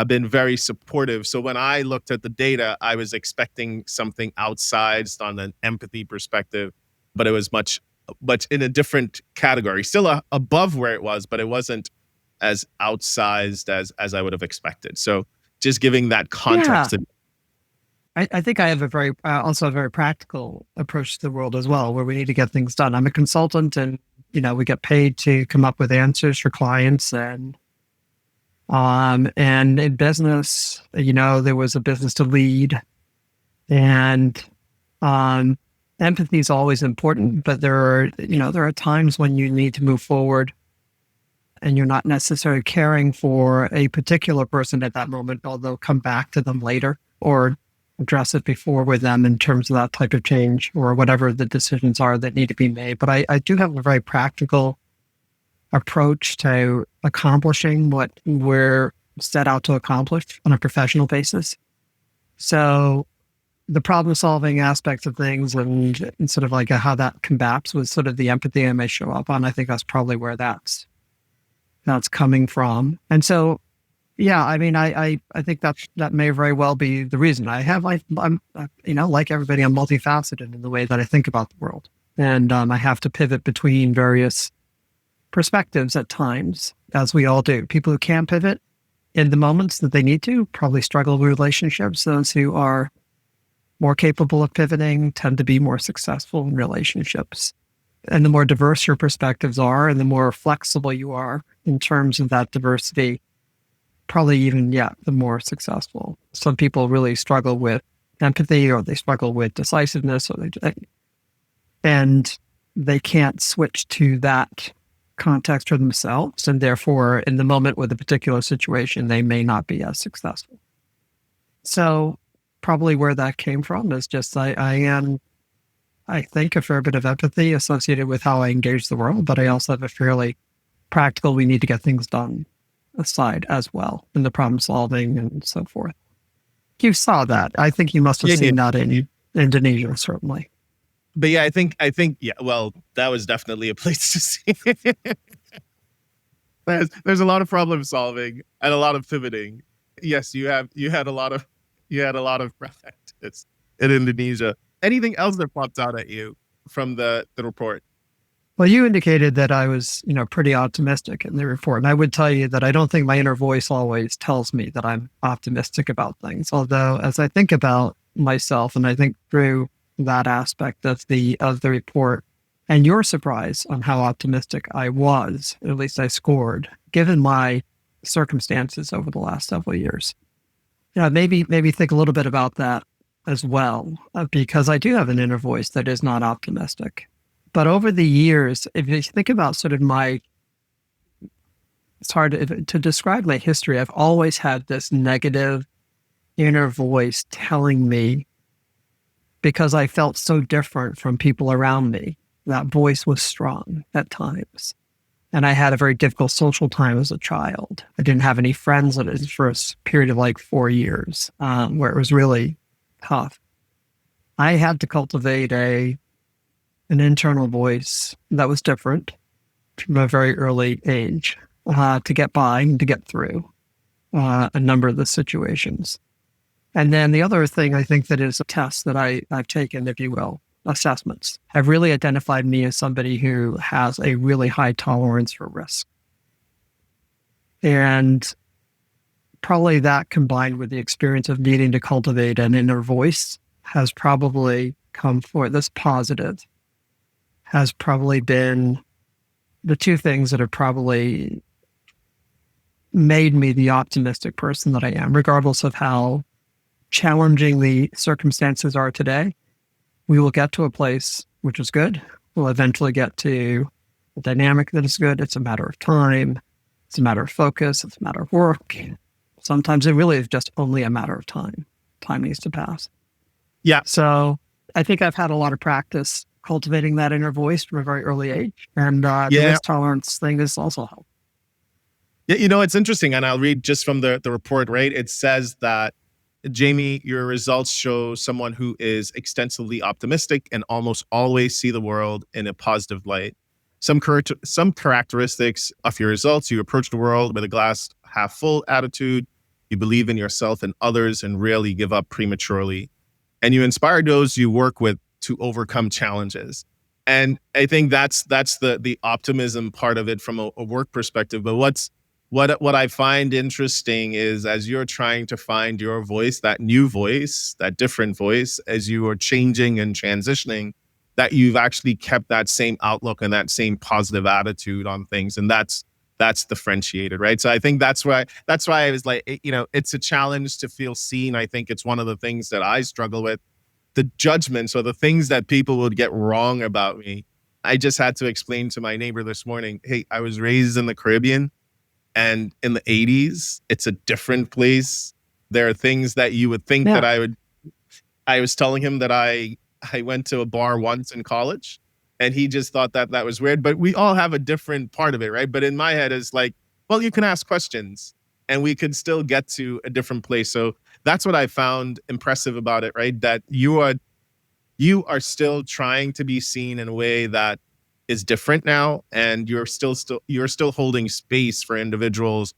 been very supportive. So when I looked at the data, I was expecting something outsized on an empathy perspective, but it was much in a different category, still above where it was, but it wasn't as outsized as I would have expected. So just giving that Yeah, context. I think I have a very also a very practical approach to the world as well, where we need to get things done. I'm a consultant, and we get paid to come up with answers for clients, and in business, there was a business to lead, and um, empathy is always important, but there are times when you need to move forward, and you're not necessarily caring for a particular person at that moment, although come back to them later or address it before with them in terms of that type of change or whatever the decisions are that need to be made. But I do have a very practical approach to accomplishing what we're set out to accomplish on a professional basis. So the problem solving aspects of things and sort of like how that combats with sort of the empathy I may show up on, I think that's probably where that's coming from. And so, yeah, I mean, I think that may very well be the reason. I'm like everybody, I'm multifaceted in the way that I think about the world, and I have to pivot between various perspectives at times, as we all do. People who can pivot in the moments that they need to probably struggle with relationships. Those who are more capable of pivoting tend to be more successful in relationships. And the more diverse your perspectives are, and the more flexible you are in terms of that diversity, probably even, yeah, the more successful. Some people really struggle with empathy, or they struggle with decisiveness, and they can't switch to that context for themselves. And therefore, in the moment with a particular situation, they may not be as successful. So probably where that came from is just I think, a fair bit of empathy associated with how I engage the world, but I also have a fairly practical, we need to get things done aside as well in the problem solving and so forth. You saw that. I think you must have Yeah, yeah. seen that in Indonesia, certainly. But yeah, I think yeah. Well, that was definitely a place to see. There's a lot of problem solving and a lot of pivoting. Yes, you had a lot of practice in Indonesia. Anything else that popped out at you from the report? Well, you indicated that I was, pretty optimistic in the report. And I would tell you that I don't think my inner voice always tells me that I'm optimistic about things. Although as I think about myself and I think through that aspect of the report and your surprise on how optimistic I was, at least I scored, given my circumstances over the last several years. Maybe think a little bit about that as well, because I do have an inner voice that is not optimistic. But over the years, if you think about sort of it's hard to describe my history. I've always had this negative inner voice telling me, because I felt so different from people around me, that voice was strong at times. And I had a very difficult social time as a child. I didn't have any friends in the first period of like 4 years, where it was really tough. I had to cultivate an internal voice that was different from a very early age to get by and to get through a number of the situations. And then the other thing I think that is a test that I've taken, if you will, assessments have really identified me as somebody who has a really high tolerance for risk. And probably that combined with the experience of needing to cultivate an inner voice has probably come for this positive, has probably been the two things that have probably made me the optimistic person that I am, regardless of how challenging the circumstances are today. We will get to a place which is good. We'll eventually get to a dynamic that is good. It's a matter of time. It's a matter of focus. It's a matter of work. Sometimes it really is just only a matter of time. Time needs to pass. Yeah. So I think I've had a lot of practice cultivating that inner voice from a very early age. And the risk tolerance thing is also helpful. Yeah, it's interesting. And I'll read just from the report, right? It says that, Jamie, your results show someone who is extensively optimistic and almost always see the world in a positive light. Some characteristics of your results: you approach the world with a glass half full attitude. You believe in yourself and others and rarely give up prematurely. And you inspire those you work with to overcome challenges. And I think that's the optimism part of it from a work perspective. But what I find interesting is, as you're trying to find your voice, that new voice, that different voice, as you are changing and transitioning, that you've actually kept that same outlook and that same positive attitude on things. And that's differentiated, right? So I think that's why I was like, it's a challenge to feel seen. I think it's one of the things that I struggle with, the judgments or the things that people would get wrong about me. I just had to explain to my neighbor this morning, hey, I was raised in the Caribbean. And in the 80s, it's a different place. There are things that you would think that I was telling him that I went to a bar once in college, and he just thought that was weird. But we all have a different part of it, right? But in my head, it's like, well, you can ask questions and we could still get to a different place. So that's what I found impressive about it, right? That you are still trying to be seen in a way that is different now, and you're still holding space for individuals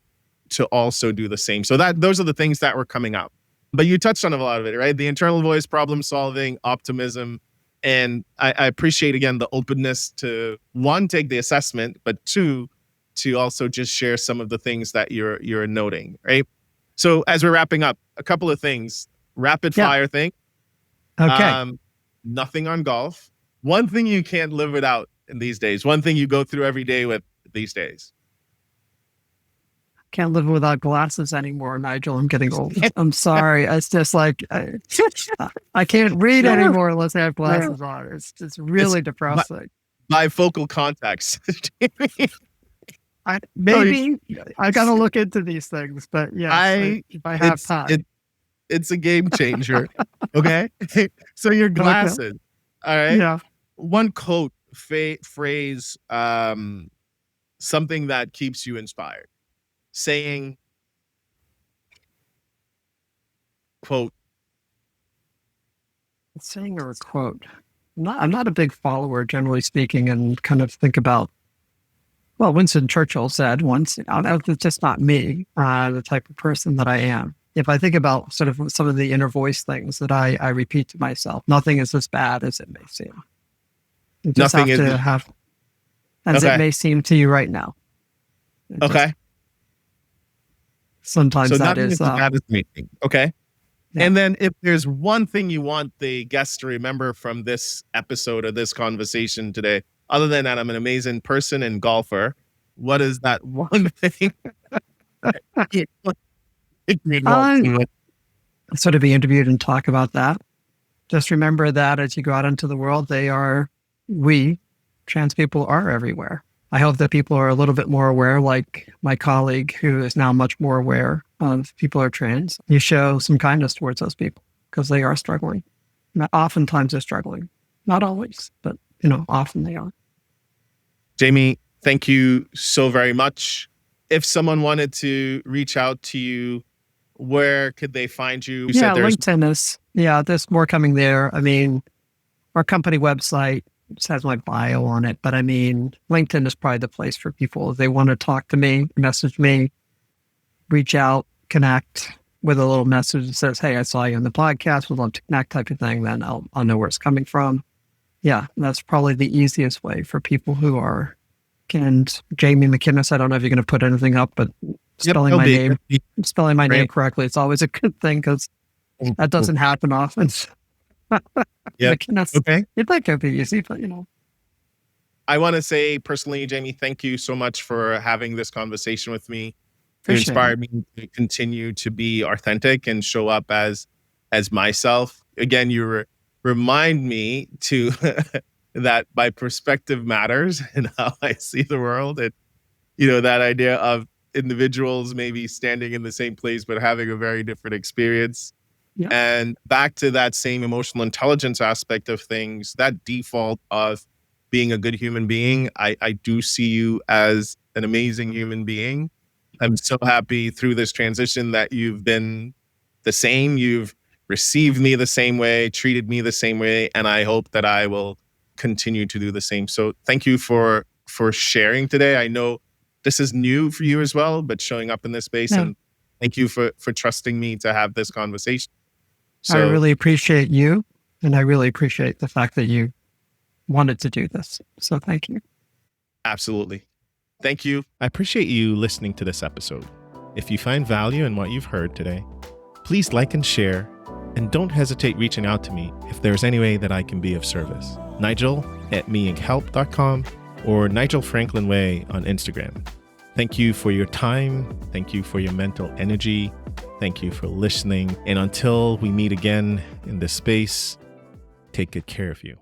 to also do the same. So those are the things that were coming up. But you touched on a lot of it, right? The internal voice, problem solving, optimism, and I appreciate again the openness to, one, take the assessment, but two, to also just share some of the things that you're noting, right? So as we're wrapping up, a couple of things. Rapid fire thing. Okay. Nothing on golf. One thing you can't live without in these days. One thing you go through every day with these days. Can't live without glasses anymore, Nigel. I'm getting old. I'm sorry. It's just like I can't read anymore unless I have glasses on. It's really depressing. Bifocal contacts. I got to look into these things, but yes, if I have time. It's a game changer. Okay. So your glasses. Okay. All right. Yeah. One quote, phrase, something that keeps you inspired. Saying, quote. Saying or a quote. I'm not a big follower, generally speaking, and kind of think about, well, Winston Churchill said once, it's just not me, the type of person that I am. If I think about sort of some of the inner voice things that I repeat to myself, nothing is as bad as it may seem. You just Nothing have is to have, as it may seem to you right now. Okay. Sometimes so that is bad as anything. Okay. Yeah. And then if there's one thing you want the guests to remember from this episode or this conversation today, other than that I'm an amazing person and golfer, what is that one thing? So to be interviewed and talk about that, just remember that as you go out into the world, we, trans people, are everywhere. I hope that people are a little bit more aware, like my colleague who is now much more aware of people are trans. You show some kindness towards those people because they are struggling. Oftentimes they're struggling. Not always, but often they are. Jamie, thank you so very much. If someone wanted to reach out to you, where could they find you? LinkedIn is, there's more coming there. I mean, our company website just has my bio on it, but I mean, LinkedIn is probably the place for people. If they want to talk to me, message me, reach out, connect with a little message that says, hey, I saw you on the podcast, would love to connect type of thing, then I'll know where it's coming from. Yeah, that's probably the easiest way for people who are. And Jamie McInnes, I don't know if you're going to put anything up, but Yep, spelling it'll my be. name, spelling my name Great. correctly, it's always a good thing because that doesn't happen often. Yep. McInnes, Okay. you'd think it'd be easy, but you know. I want to say personally, Jamie, thank you so much for having this conversation with me. You Appreciate it. inspired me to continue to be authentic and show up as myself. Again, remind me to that my perspective matters and how I see the world, and that idea of individuals maybe standing in the same place but having a very different experience. Yeah. And back to that same emotional intelligence aspect of things, that default of being a good human being, I do see you as an amazing human being. I'm so happy through this transition that you've been the same. You've received me the same way, treated me the same way, and I hope that I will continue to do the same. So thank you for sharing today. I know this is new for you as well, but showing up in this space, No, and thank you for trusting me to have this conversation. I So really appreciate you. And I really appreciate the fact that you wanted to do this. So thank you. absolutely. Thank you. I appreciate you listening to this episode. If you find value in what you've heard today, please like and share, and don't hesitate reaching out to me if there's any way that I can be of service. Nigel@meinkhelp.com or Nigel Franklin Way on Instagram. Thank you for your time. Thank you for your mental energy. Thank you for listening. And until we meet again in this space, take good care of you.